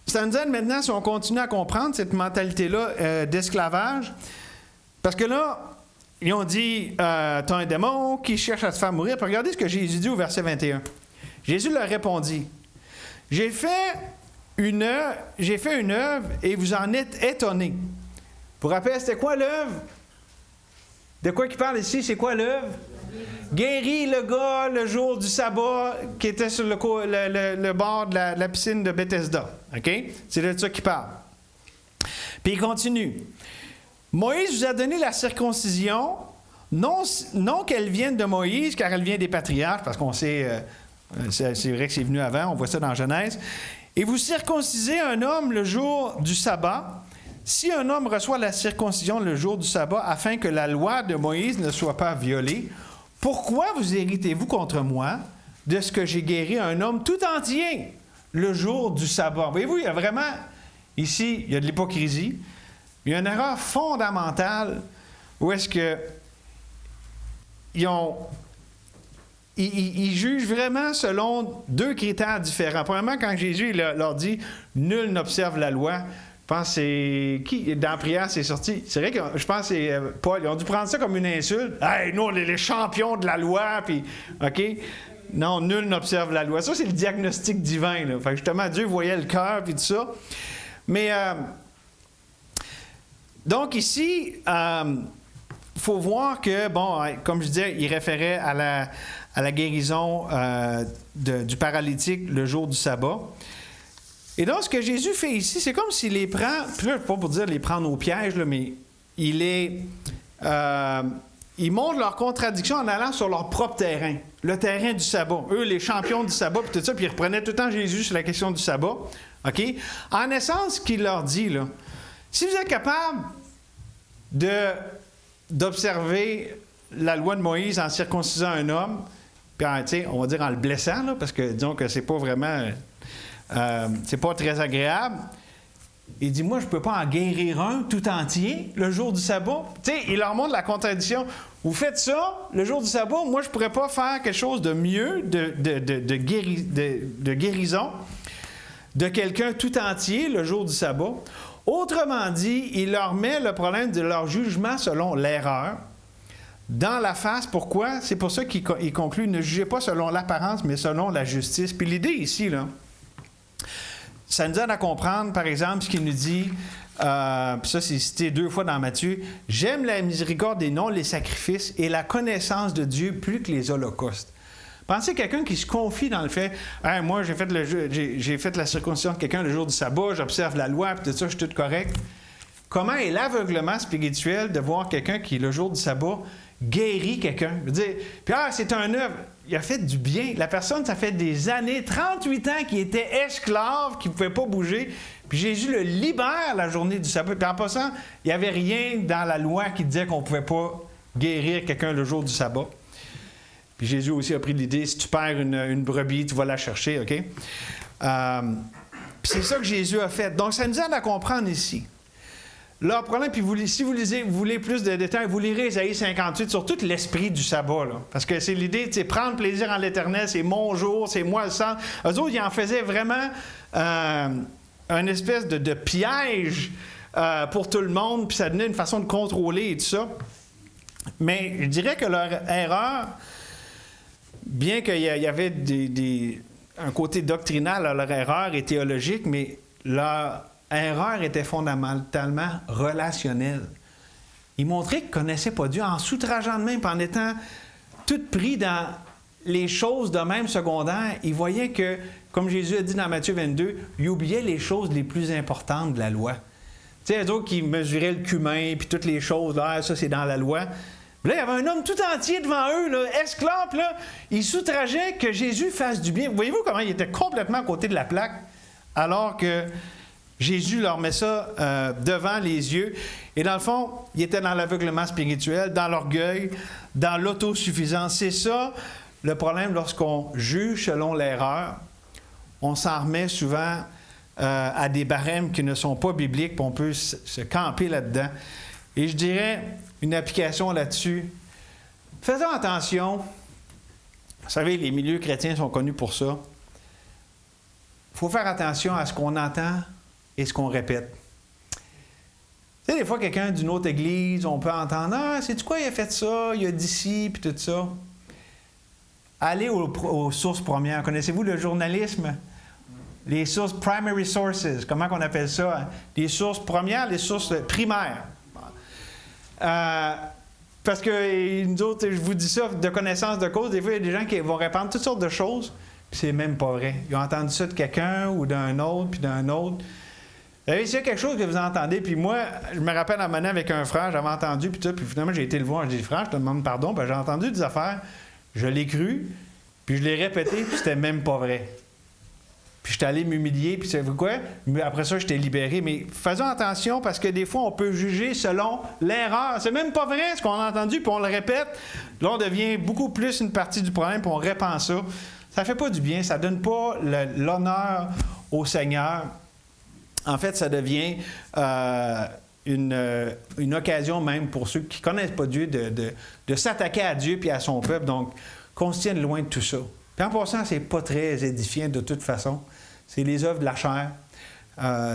Ça nous aide maintenant, si on continue à comprendre cette mentalité-là d'esclavage, parce que là, ils ont dit, t'as un démon qui cherche à te faire mourir. Puis regardez ce que Jésus dit au verset 21. Jésus leur répondit, j'ai fait une œuvre et vous en êtes étonnés. Pour rappel, c'était quoi l'œuvre? De quoi il parle ici? C'est quoi l'œuvre? Guérit le gars le jour du sabbat qui était sur le bord de la piscine de Bethesda. OK? C'est de ça qu'il parle. Puis il continue. Moïse vous a donné la circoncision, non qu'elle vienne de Moïse, car elle vient des patriarches, parce qu'on sait, c'est vrai que c'est venu avant, on voit ça dans Genèse. Et vous circoncisez un homme le jour du sabbat. Si un homme reçoit la circoncision le jour du sabbat, afin que la loi de Moïse ne soit pas violée, pourquoi vous irritez-vous contre moi de ce que j'ai guéri un homme tout entier le jour du sabbat? Voyez-vous, il y a vraiment, ici, il y a de l'hypocrisie. Il y a une erreur fondamentale où est-ce que ils jugent vraiment selon deux critères différents. Premièrement, quand Jésus leur dit « Nul n'observe la loi », je pense que c'est... Qui, dans la prière, c'est sorti? C'est vrai que je pense que c'est Paul. Ils ont dû prendre ça comme une insulte. « Hey, nous, on est les champions de la loi. » Puis, OK? Non, nul n'observe la loi. Ça, c'est le diagnostic divin. Là. Fait que justement, Dieu voyait le cœur puis tout ça. Mais, donc ici, il faut voir que, bon, comme je disais, il référait à la guérison du paralytique le jour du sabbat. Et donc, ce que Jésus fait ici, c'est comme s'il les prend, puis là, pas pour dire les prendre au piège, là, mais il montre leur contradiction en allant sur leur propre terrain, le terrain du sabbat. Eux, les champions du sabbat, puis tout ça, puis ils reprenaient tout le temps Jésus sur la question du sabbat. OK? En essence, ce qu'il leur dit, là, si vous êtes capable d'observer la loi de Moïse en circoncisant un homme, puis on va dire en le blessant, là, parce que disons que c'est pas vraiment... c'est pas très agréable. Il dit, moi, je ne peux pas en guérir un tout entier le jour du sabbat. Tu sais, il leur montre la contradiction. Vous faites ça le jour du sabbat, moi, je ne pourrais pas faire quelque chose de mieux, de guérison de quelqu'un tout entier le jour du sabbat. Autrement dit, il leur met le problème de leur jugement selon l'erreur dans la face. Pourquoi? C'est pour ça qu'il conclut, ne jugez pas selon l'apparence, mais selon la justice. Puis l'idée ici, là, ça nous aide à comprendre, par exemple, ce qu'il nous dit, puis ça c'est cité 2 fois dans Matthieu, « J'aime la miséricorde et non les sacrifices et la connaissance de Dieu plus que les holocaustes. » Pensez à quelqu'un qui se confie dans le fait, hey, « Moi, j'ai fait la circoncision de quelqu'un le jour du sabbat, j'observe la loi, puis tout ça, je suis tout correct. » Comment est l'aveuglement spirituel de voir quelqu'un qui, le jour du sabbat, guérit quelqu'un? Je veux dire, puis c'est un œuvre. Il a fait du bien. La personne, ça fait des années, 38 ans, qu'il était esclave, qu'il ne pouvait pas bouger. Puis Jésus le libère la journée du sabbat. Puis en passant, il n'y avait rien dans la loi qui disait qu'on ne pouvait pas guérir quelqu'un le jour du sabbat. Puis Jésus aussi a pris l'idée, si tu perds une brebis, tu vas la chercher, OK? Puis c'est ça que Jésus a fait. Donc, ça nous aide à comprendre ici. Leur problème, puis si vous voulez plus de détails, vous lirez Ésaïe 58 sur tout l'esprit du sabbat. Là. Parce que c'est l'idée, tu sais, prendre plaisir en l'Éternel, c'est mon jour, c'est moi le sang. Eux autres, ils en faisaient vraiment une espèce de piège pour tout le monde, puis ça donnait une façon de contrôler et tout ça. Mais je dirais que leur erreur, bien qu'il y avait un côté doctrinal à leur erreur et théologique, mais leur erreur était fondamentalement relationnelle. Ils montraient qu'ils ne connaissaient pas Dieu en s'outrageant de même, en étant tout pris dans les choses de même secondaires. Ils voyaient que, comme Jésus a dit dans Matthieu 22, ils oubliaient les choses les plus importantes de la loi. Tu sais, eux autres qui mesuraient le cumin, puis toutes les choses, là, ça c'est dans la loi. Là, il y avait un homme tout entier devant eux, là, esclave, là. Il s'outrageait que Jésus fasse du bien. Voyez-vous comment il était complètement à côté de la plaque, alors que Jésus leur met ça devant les yeux. Et dans le fond, il était dans l'aveuglement spirituel, dans l'orgueil, dans l'autosuffisance. C'est ça le problème lorsqu'on juge selon l'erreur. On s'en remet souvent à des barèmes qui ne sont pas bibliques, puis on peut se camper là-dedans. Et je dirais une application là-dessus. Faisons attention. Vous savez, les milieux chrétiens sont connus pour ça. Il faut faire attention à ce qu'on entend et ce qu'on répète. Tu sais, des fois, quelqu'un d'une autre église, on peut entendre « Ah, sais-tu quoi, il a fait ça, il a dit ci, puis tout ça. » Allez aux sources premières. Connaissez-vous le journalisme? Les sources primary sources, comment on appelle ça? Les sources premières, les sources primaires. Parce que nous autres, je vous dis ça de connaissance de cause, des fois, il y a des gens qui vont répandre toutes sortes de choses, puis c'est même pas vrai. Ils ont entendu ça de quelqu'un ou d'un autre, puis d'un autre. Vous savez, s'il y a quelque chose que vous entendez, puis moi, je me rappelle à un moment donné avec un frère, j'avais entendu, puis tout, puis finalement, j'ai été le voir, j'ai dit, frère, je te demande pardon, puis j'ai entendu des affaires, je l'ai cru, puis je l'ai répété, puis c'était même pas vrai. Puis j'étais allé m'humilier, puis c'est quoi? Après ça, j'étais libéré. Mais faisons attention parce que des fois, on peut juger selon l'erreur. C'est même pas vrai ce qu'on a entendu, puis on le répète. Là, on devient beaucoup plus une partie du problème, puis on répand ça. Ça fait pas du bien, ça donne pas l'honneur au Seigneur. En fait, ça devient une occasion même pour ceux qui connaissent pas Dieu de s'attaquer à Dieu puis à son peuple. Donc, qu'on se tienne loin de tout ça. Puis en passant, c'est pas très édifiant de toute façon. C'est les œuvres de la chair.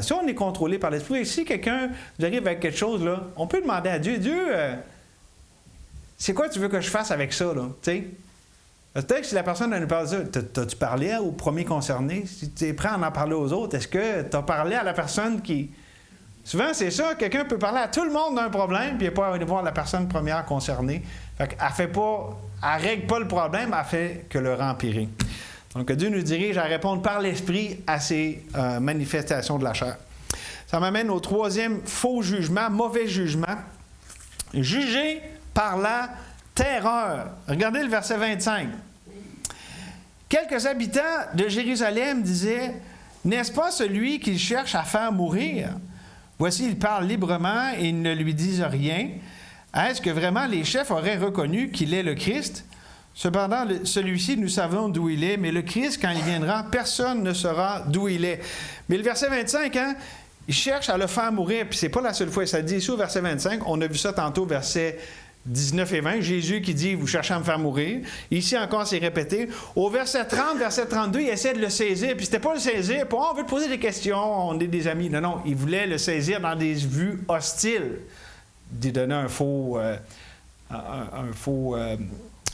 Si on est contrôlé par l'Esprit, si quelqu'un vous arrive avec quelque chose, là, on peut demander à Dieu, Dieu, c'est quoi tu veux que je fasse avec ça, là? T'sais? Peut-être que si la personne nous parle de ça, t'as-tu parlé au premier concerné? Si tu es prêt à en parler aux autres, est-ce que tu as parlé à la personne qui... Souvent, c'est ça, quelqu'un peut parler à tout le monde d'un problème, puis il n'est pas aller voir la personne première concernée. Fait qu'elle fait pas... Elle ne règle pas le problème, elle fait que le empirer. Donc, que Dieu nous dirige à répondre par l'Esprit à ces manifestations de la chair. Ça m'amène au troisième faux jugement, mauvais jugement. Juger par la terreur. Regardez le verset 25. Quelques habitants de Jérusalem disaient, « N'est-ce pas celui qu'il cherche à faire mourir? Voici, il parle librement et ils ne lui disent rien. Est-ce que vraiment les chefs auraient reconnu qu'il est le Christ? Cependant, celui-ci, nous savons d'où il est, mais le Christ, quand il viendra, personne ne saura d'où il est. » Mais le verset 25, hein, il cherche à le faire mourir, puis c'est pas la seule fois, ça dit ici au verset 25, on a vu ça tantôt, verset 19 et 20, Jésus qui dit « Vous cherchez à me faire mourir ». Ici encore, c'est répété. Au verset 30, verset 32, il essaie de le saisir, puis c'était pas le saisir pour « on veut te poser des questions, on est des amis ». Non, non, il voulait le saisir dans des vues hostiles, d'y donner un faux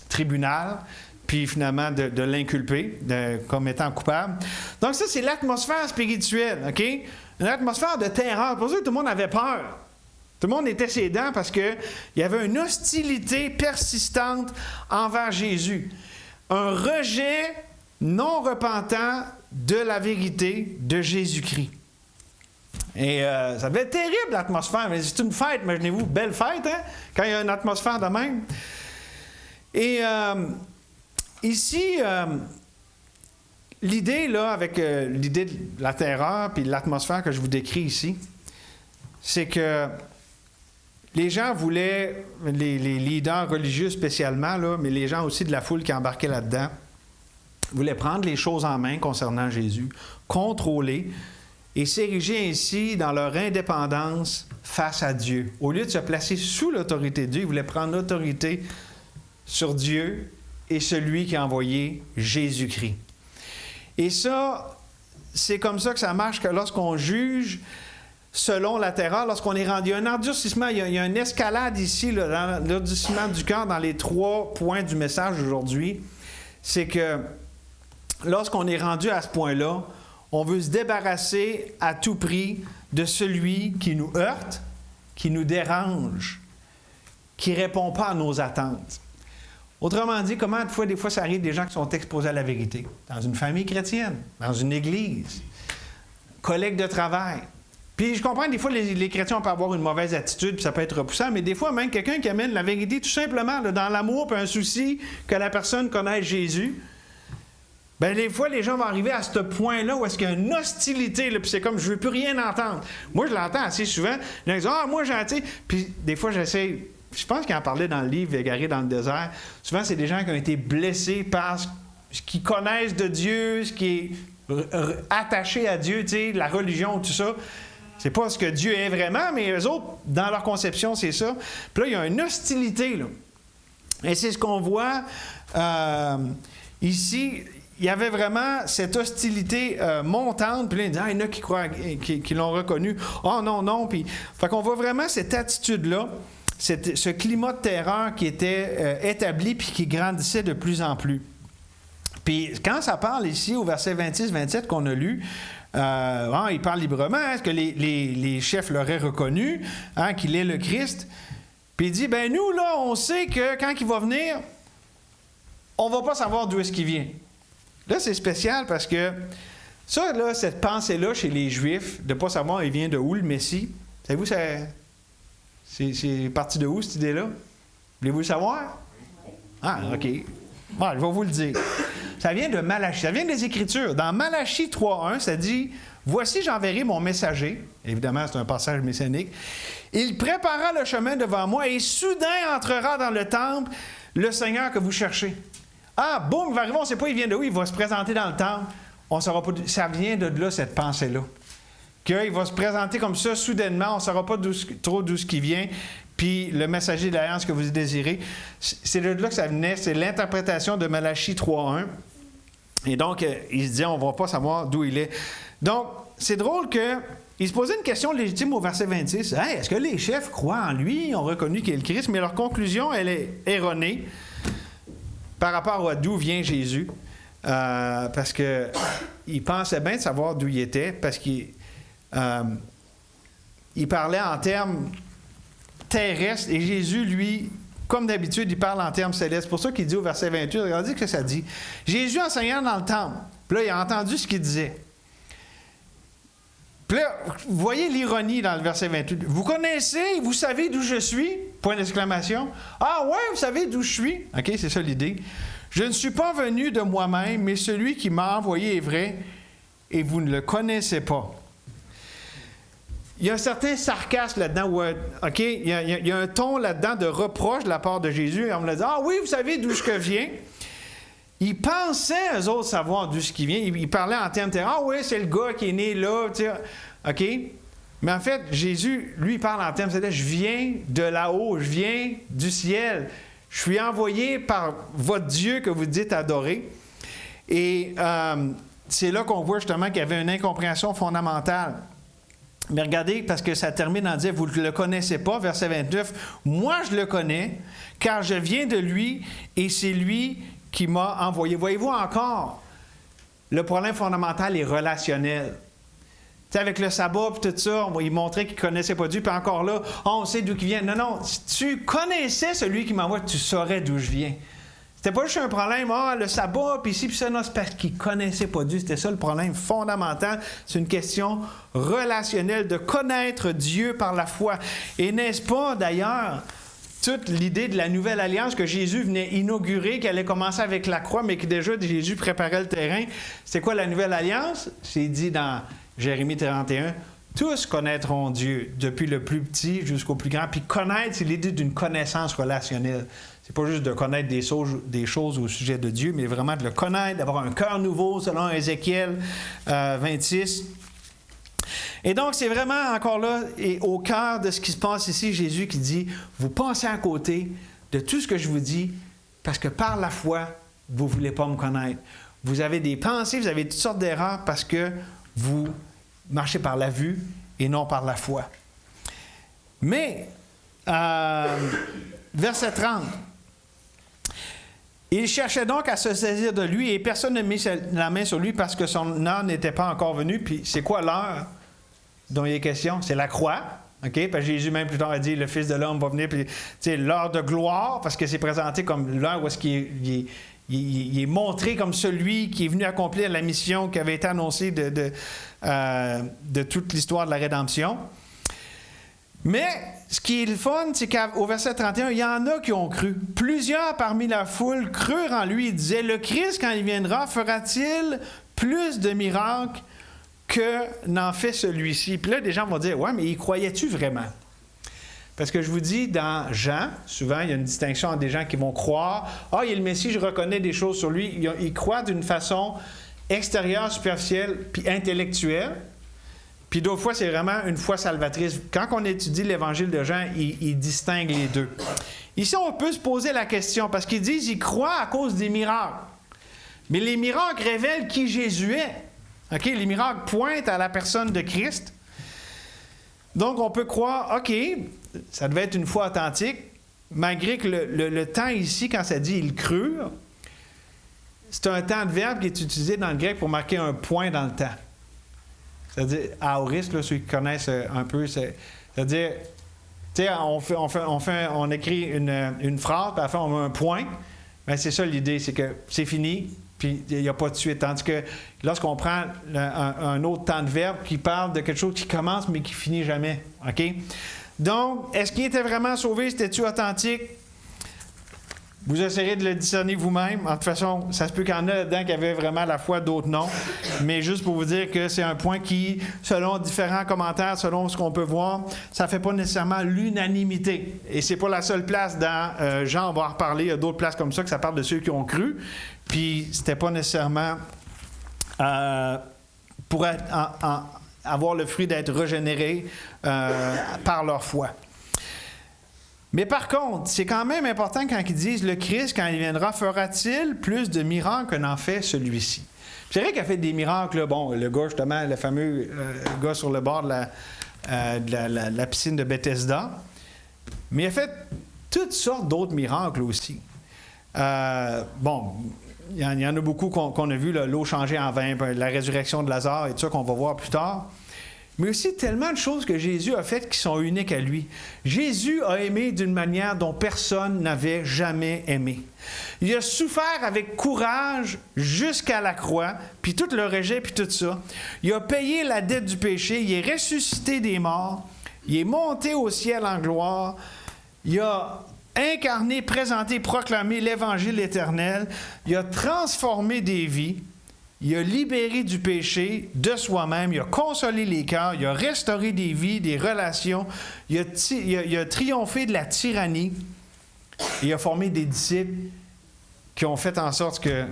tribunal, puis finalement de l'inculper comme étant coupable. Donc ça, c'est l'atmosphère spirituelle, OK? Une atmosphère de terreur. Pour ça, tout le monde avait peur. Tout le monde était ses dents parce qu'il y avait une hostilité persistante envers Jésus. Un rejet non repentant de la vérité de Jésus-Christ. Et ça devait être terrible, l'atmosphère. Mais c'est une fête, imaginez-vous, belle fête, hein? Quand il y a une atmosphère de même. Et ici, l'idée, là, avec l'idée de la terreur puis l'atmosphère que je vous décris ici, c'est que les gens voulaient, les leaders religieux spécialement, là, mais les gens aussi de la foule qui embarquaient là-dedans, voulaient prendre les choses en main concernant Jésus, contrôler et s'ériger ainsi dans leur indépendance face à Dieu. Au lieu de se placer sous l'autorité de Dieu, ils voulaient prendre l'autorité sur Dieu et celui qui a envoyé Jésus-Christ. Et ça, c'est comme ça que ça marche, que lorsqu'on juge selon la terreur, lorsqu'on est rendu... Il y a un endurcissement, il y a une escalade ici, là, dans l'endurcissement du cœur, dans les 3 points du message d'aujourd'hui. C'est que lorsqu'on est rendu à ce point-là, on veut se débarrasser à tout prix de celui qui nous heurte, qui nous dérange, qui ne répond pas à nos attentes. Autrement dit, comment des fois ça arrive des gens qui sont exposés à la vérité? Dans une famille chrétienne, dans une église, collègues de travail. Puis je comprends, des fois, les chrétiens peuvent avoir une mauvaise attitude, puis ça peut être repoussant, mais des fois, même quelqu'un qui amène la vérité tout simplement là, dans l'amour, puis un souci que la personne connaisse Jésus, bien, des fois, les gens vont arriver à ce point-là où est-ce qu'il y a une hostilité, là, puis c'est comme, je ne veux plus rien entendre. Moi, je l'entends assez souvent. Les gens disent, ah, moi, gentil. Puis des fois, j'essaie... Je pense qu'il en parlait dans le livre « Égaré dans le désert ». Souvent, c'est des gens qui ont été blessés par ce qu'ils connaissent de Dieu, ce qui est attaché à Dieu, tu sais, la religion, tout ça. C'est pas ce que Dieu est vraiment, mais eux autres, dans leur conception, c'est ça. Puis là, il y a une hostilité, là. Et c'est ce qu'on voit ici. il y avait vraiment cette hostilité montante. Puis là, il dit, il y en a qui croient, qui l'ont reconnu. Oh non, non. Puis, fait qu'on voit vraiment cette attitude-là, ce climat de terreur qui était établi puis qui grandissait de plus en plus. Puis quand ça parle ici au verset 26-27 qu'on a lu, il parle librement, est-ce que les chefs l'auraient reconnu, qu'il est le Christ? Puis il dit, nous, là, on sait que quand il va venir, on ne va pas savoir d'où est-ce qu'il vient. Là, c'est spécial parce que ça, là, cette pensée-là chez les Juifs, de ne pas savoir il vient de où le Messie, savez-vous, c'est parti de où cette idée-là? Voulez-vous le savoir? Ah, OK. Bon, je vais vous le dire. Ça vient de Malachie, ça vient des Écritures. Dans Malachie 3.1, ça dit « Voici, j'enverrai mon messager. » Évidemment, c'est un passage messianique. « Il préparera le chemin devant moi et soudain entrera dans le temple le Seigneur que vous cherchez. » Ah, boum, il va arriver, on ne sait pas il vient de où, il va se présenter dans le temple. On ne saura pas. Ça vient de là, cette pensée-là. Qu'il va se présenter comme ça, soudainement, on ne saura pas trop d'où ce qui vient. Puis le messager de l'alliance que vous désirez. C'est de là que ça venait, c'est l'interprétation de Malachie 3.1. Et donc, il se dit, on ne va pas savoir d'où il est. Donc, c'est drôle qu'il se posait une question légitime au verset 26. Hey, est-ce que les chefs croient en lui, ils ont reconnu qu'il est le Christ? Mais leur conclusion, elle est erronée par rapport à d'où vient Jésus. Parce qu'ils pensaient bien de savoir d'où il était, parce qu'il parlait en termes terrestres, et Jésus, lui, comme d'habitude, il parle en termes célestes. C'est pour ça qu'il dit au verset 28, regardez ce que ça dit. Jésus enseignant dans le temple. Puis là, il a entendu ce qu'il disait. Puis là, vous voyez l'ironie dans le verset 28. Vous connaissez, vous savez d'où je suis? Point d'exclamation. Ah ouais, vous savez d'où je suis? OK, c'est ça l'idée. Je ne suis pas venu de moi-même, mais celui qui m'a envoyé est vrai, et vous ne le connaissez pas. Il y a un certain sarcasme là-dedans, OK? Il y a un ton là-dedans de reproche de la part de Jésus. On me l'a dit, ah oui, vous savez d'où je viens. Ils pensaient, eux autres, savoir d'où ce qui vient. Ils parlaient en termes de ah oui, c'est le gars qui est né là, tu sais. OK? Mais en fait, Jésus, lui, il parle en termes de je viens de là-haut, je viens du ciel. Je suis envoyé par votre Dieu que vous dites adorer. Et c'est là qu'on voit justement qu'il y avait une incompréhension fondamentale. Mais regardez, parce que ça termine en disant, vous ne le connaissez pas, verset 29, « Moi, je le connais, car je viens de lui, et c'est lui qui m'a envoyé. » Voyez-vous encore, le problème fondamental est relationnel. Tu sais, avec le sabbat et tout ça, on va lui montrer qu'il ne connaissait pas Dieu, puis encore là, on sait d'où il vient. Non, non, si tu connaissais celui qui m'envoie, tu saurais d'où je viens. C'était pas juste un problème, le sabbat, puis ici, puis ça, non, c'est parce qu'il ne connaissait pas Dieu. C'était ça le problème fondamental. C'est une question relationnelle, de connaître Dieu par la foi. Et n'est-ce pas, d'ailleurs, toute l'idée de la nouvelle alliance que Jésus venait inaugurer, qui allait commencer avec la croix, mais que déjà Jésus préparait le terrain. C'est quoi la nouvelle alliance? C'est dit dans Jérémie 31. Tous connaîtront Dieu, depuis le plus petit jusqu'au plus grand. Puis connaître, c'est l'idée d'une connaissance relationnelle. C'est pas juste de connaître des choses au sujet de Dieu, mais vraiment de le connaître, d'avoir un cœur nouveau, selon Ézéchiel 26. Et donc, c'est vraiment encore là, et au cœur de ce qui se passe ici, Jésus qui dit, vous pensez à côté de tout ce que je vous dis, parce que par la foi, vous ne voulez pas me connaître. Vous avez des pensées, vous avez toutes sortes d'erreurs parce que vous marchez par la vue et non par la foi. Mais, verset 30. Il cherchait donc à se saisir de lui et personne ne mit la main sur lui parce que son heure n'était pas encore venue. Puis c'est quoi l'heure dont il est question? C'est la croix. OK? Parce que Jésus même plus tard a dit le Fils de l'homme va venir. Puis l'heure de gloire, parce que c'est présenté comme l'heure où est-ce qu'il est montré comme celui qui est venu accomplir la mission qui avait été annoncée de toute l'histoire de la rédemption. Mais ce qui est le fun, c'est qu'au verset 31, il y en a qui ont cru. Plusieurs parmi la foule crurent en lui et disaient, le Christ, quand il viendra, fera-t-il plus de miracles que n'en fait celui-ci? Puis là, des gens vont dire, ouais, mais y croyais-tu vraiment? Parce que je vous dis, dans Jean, souvent, il y a une distinction entre des gens qui vont croire, il est le Messie, je reconnais des choses sur lui. Ils croient d'une façon extérieure, superficielle, puis intellectuelle. Puis d'autres fois, c'est vraiment une foi salvatrice. Quand on étudie l'Évangile de Jean, il distingue les deux. Ici, on peut se poser la question, parce qu'ils disent qu'ils croient à cause des miracles. Mais les miracles révèlent qui Jésus est. OK? Les miracles pointent à la personne de Christ. Donc, on peut croire, OK, ça devait être une foi authentique, malgré que le temps ici, quand ça dit « ils crurent », c'est un temps de verbe qui est utilisé dans le grec pour marquer un point dans le temps. C'est-à-dire, aoris, là, ceux qui connaissent un peu, c'est-à-dire, tu sais, on écrit une phrase, puis à la fin, on met un point. Bien, c'est ça l'idée, c'est que c'est fini, puis il n'y a pas de suite. Tandis que lorsqu'on prend un autre temps de verbe qui parle de quelque chose qui commence, mais qui finit jamais. OK? Donc, est-ce qu'il était vraiment sauvé? C'était-tu authentique? Vous essayerez de le discerner vous-même. De toute façon, ça se peut qu'il y en a là-dedans qui avaient vraiment la foi, d'autres non. Mais juste pour vous dire que c'est un point qui, selon différents commentaires, selon ce qu'on peut voir, ça ne fait pas nécessairement l'unanimité. Et c'est pas la seule place dans Jean, on va en reparler, il y a d'autres places comme ça que ça parle de ceux qui ont cru. Puis c'était pas nécessairement pour avoir le fruit d'être régénérés par leur foi. Mais par contre, c'est quand même important quand ils disent « Le Christ, quand il viendra, fera-t-il plus de miracles que n'en fait celui-ci? » C'est vrai qu'il a fait des miracles, là. Bon, le gars, justement, le fameux gars sur le bord de la piscine de Bethesda, mais il a fait toutes sortes d'autres miracles aussi. Bon, il y en a beaucoup qu'on a vu, là, l'eau changée en vin, la résurrection de Lazare et tout ça qu'on va voir plus tard. Mais aussi tellement de choses que Jésus a faites qui sont uniques à lui. Jésus a aimé d'une manière dont personne n'avait jamais aimé. Il a souffert avec courage jusqu'à la croix, puis tout le rejet, puis tout ça. Il a payé la dette du péché, il est ressuscité des morts, il est monté au ciel en gloire, il a incarné, présenté, proclamé l'Évangile éternel, il a transformé des vies, il a libéré du péché de soi-même, il a consolé les cœurs, il a restauré des vies, des relations, il a triomphé de la tyrannie, il a formé des disciples qui ont fait en sorte que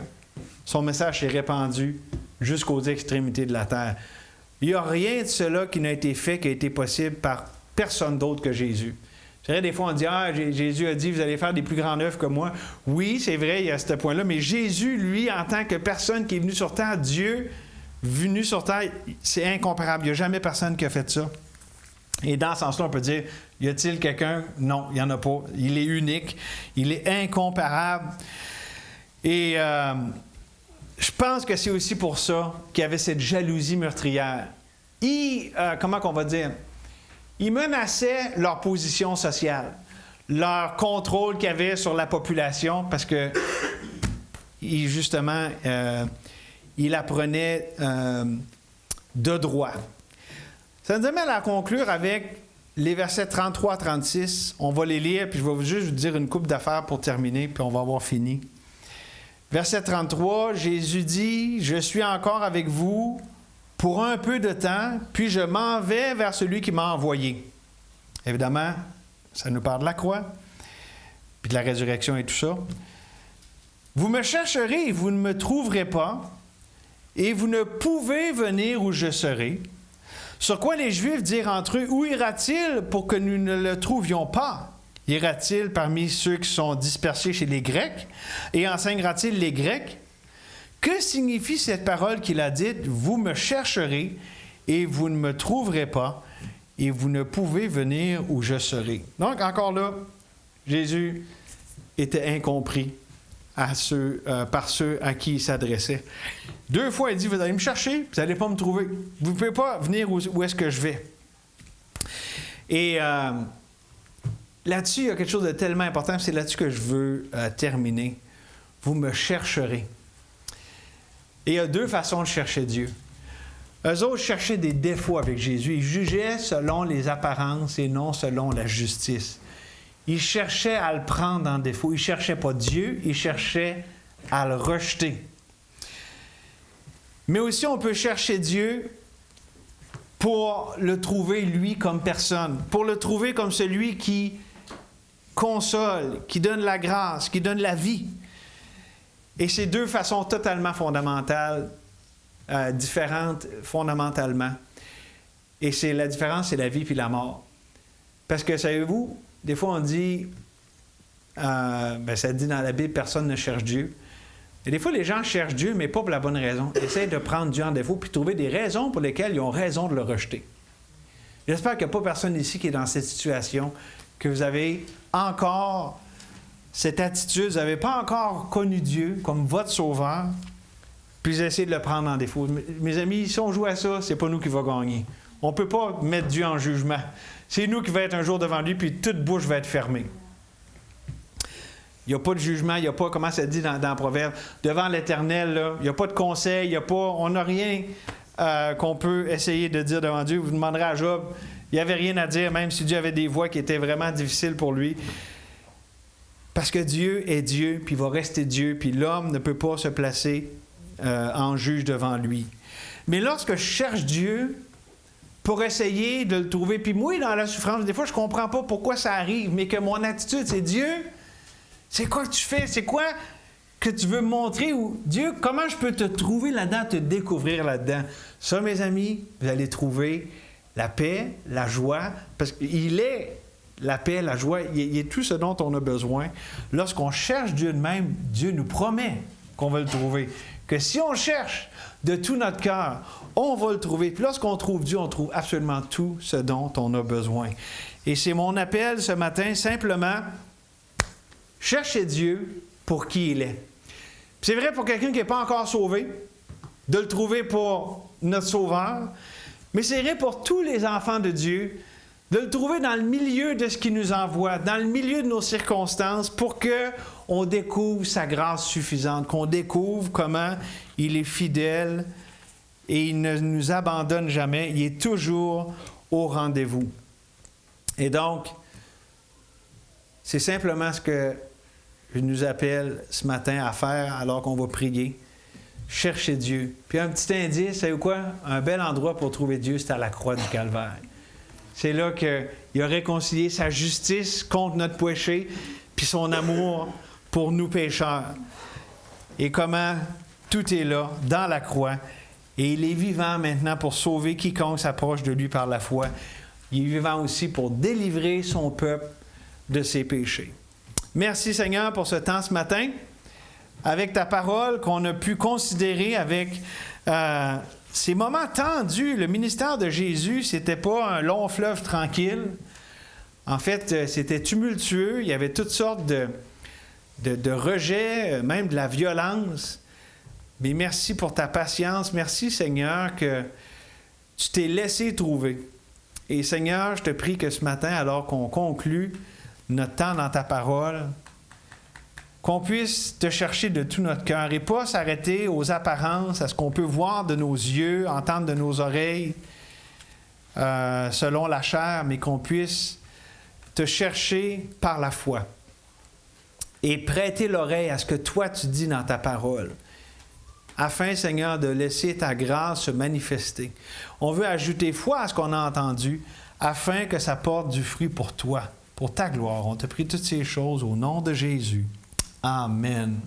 son message s'est répandu jusqu'aux extrémités de la terre. Il n'y a rien de cela qui n'a été fait, qui a été possible par personne d'autre que Jésus. C'est vrai, des fois, on dit « Ah, Jésus a dit, vous allez faire des plus grandes œuvres que moi. » Oui, c'est vrai, il y a ce point-là, mais Jésus, lui, en tant que personne qui est venu sur terre, Dieu, venu sur terre, c'est incomparable. Il n'y a jamais personne qui a fait ça. Et dans ce sens-là, on peut dire, y a-t-il quelqu'un? Non, il n'y en a pas. Il est unique, il est incomparable. Et je pense que c'est aussi pour ça qu'il y avait cette jalousie meurtrière. Comment qu'on va dire? Ils menaçaient leur position sociale, leur contrôle qu'ils avaient sur la population, parce que, justement, il apprenait de droit. Ça nous amène à conclure avec les versets 33 à 36. On va les lire, puis je vais juste vous dire une couple d'affaires pour terminer, puis on va avoir fini. Verset 33, Jésus dit « Je suis encore avec vous pour un peu de temps, puis je m'en vais vers celui qui m'a envoyé. » Évidemment, ça nous parle de la croix, puis de la résurrection et tout ça. « Vous me chercherez et vous ne me trouverez pas, et vous ne pouvez venir où je serai. » Sur quoi les Juifs dirent entre eux, « Où ira-t-il pour que nous ne le trouvions pas? Ira-t-il parmi ceux qui sont dispersés chez les Grecs? Et enseignera-t-il les Grecs? » Que signifie cette parole qu'il a dite? « Vous me chercherez et vous ne me trouverez pas, et vous ne pouvez venir où je serai. » Donc, encore là, Jésus était incompris par ceux à qui il s'adressait. 2 fois, il dit, « Vous allez me chercher, vous n'allez pas me trouver. Vous ne pouvez pas venir où est-ce que je vais. » Et là-dessus, il y a quelque chose de tellement important, c'est là-dessus que je veux terminer. Vous me chercherez. Et il y a 2 façons de chercher Dieu. Eux autres cherchaient des défauts avec Jésus. Ils jugeaient selon les apparences et non selon la justice. Ils cherchaient à le prendre en défaut. Ils ne cherchaient pas Dieu, ils cherchaient à le rejeter. Mais aussi, on peut chercher Dieu pour le trouver, lui, comme personne. Pour le trouver comme celui qui console, qui donne la grâce, qui donne la vie. Et c'est 2 façons totalement fondamentales, différentes fondamentalement. Et la différence, c'est la vie puis la mort. Parce que, savez-vous, des fois on dit, ça dit dans la Bible, personne ne cherche Dieu. Et des fois, les gens cherchent Dieu, mais pas pour la bonne raison. Ils essayent de prendre Dieu en défaut puis trouver des raisons pour lesquelles ils ont raison de le rejeter. J'espère qu'il n'y a pas personne ici qui est dans cette situation, que vous avez encore cette attitude, vous n'avez pas encore connu Dieu comme votre sauveur, puis vous essayez de le prendre en défaut. Mes amis, si on joue à ça, c'est pas nous qui va gagner. On ne peut pas mettre Dieu en jugement. C'est nous qui va être un jour devant lui, puis toute bouche va être fermée. Il n'y a pas de jugement, il n'y a pas, comment ça dit dans Proverbe, devant l'Éternel, là, il n'y a pas de conseil, il y a pas, on n'a rien qu'on peut essayer de dire devant Dieu. Vous demanderez à Job, il n'y avait rien à dire, même si Dieu avait des voies qui étaient vraiment difficiles pour lui. Parce que Dieu est Dieu, puis il va rester Dieu, puis l'homme ne peut pas se placer en juge devant lui. Mais lorsque je cherche Dieu pour essayer de le trouver, puis moi, dans la souffrance, des fois, je ne comprends pas pourquoi ça arrive, mais que mon attitude, c'est Dieu, c'est quoi que tu fais? C'est quoi que tu veux me montrer? Ou Dieu, comment je peux te trouver là-dedans, te découvrir là-dedans? Ça, mes amis, vous allez trouver la paix, la joie, parce qu'il est la paix, la joie, il est tout ce dont on a besoin. Lorsqu'on cherche Dieu de même, Dieu nous promet qu'on va le trouver. Que si on cherche de tout notre cœur, on va le trouver. Puis lorsqu'on trouve Dieu, on trouve absolument tout ce dont on a besoin. Et c'est mon appel ce matin, simplement, cherchez Dieu pour qui il est. Puis c'est vrai pour quelqu'un qui n'est pas encore sauvé, de le trouver pour notre Sauveur, mais c'est vrai pour tous les enfants de Dieu, de le trouver dans le milieu de ce qu'il nous envoie, dans le milieu de nos circonstances, pour qu'on découvre sa grâce suffisante, qu'on découvre comment il est fidèle et il ne nous abandonne jamais. Il est toujours au rendez-vous. Et donc, c'est simplement ce que je nous appelle ce matin à faire alors qu'on va prier. Chercher Dieu. Puis un petit indice, savez-vous quoi? Un bel endroit pour trouver Dieu, c'est à la croix du Calvaire. C'est là qu'il a réconcilié sa justice contre notre péché, puis son amour pour nous pécheurs. Et comment tout est là, dans la croix. Et il est vivant maintenant pour sauver quiconque s'approche de lui par la foi. Il est vivant aussi pour délivrer son peuple de ses péchés. Merci Seigneur pour ce temps ce matin, avec ta parole qu'on a pu considérer avec ces moments tendus. Le ministère de Jésus, c'était pas un long fleuve tranquille. En fait, c'était tumultueux. Il y avait toutes sortes de rejets, même de la violence. Mais merci pour ta patience. Merci, Seigneur, que tu t'es laissé trouver. Et Seigneur, je te prie que ce matin, alors qu'on conclut notre temps dans ta parole, qu'on puisse te chercher de tout notre cœur et pas s'arrêter aux apparences, à ce qu'on peut voir de nos yeux, entendre de nos oreilles, selon la chair, mais qu'on puisse te chercher par la foi et prêter l'oreille à ce que toi tu dis dans ta parole, afin, Seigneur, de laisser ta grâce se manifester. On veut ajouter foi à ce qu'on a entendu, afin que ça porte du fruit pour toi, pour ta gloire. On te prie toutes ces choses au nom de Jésus. Amen.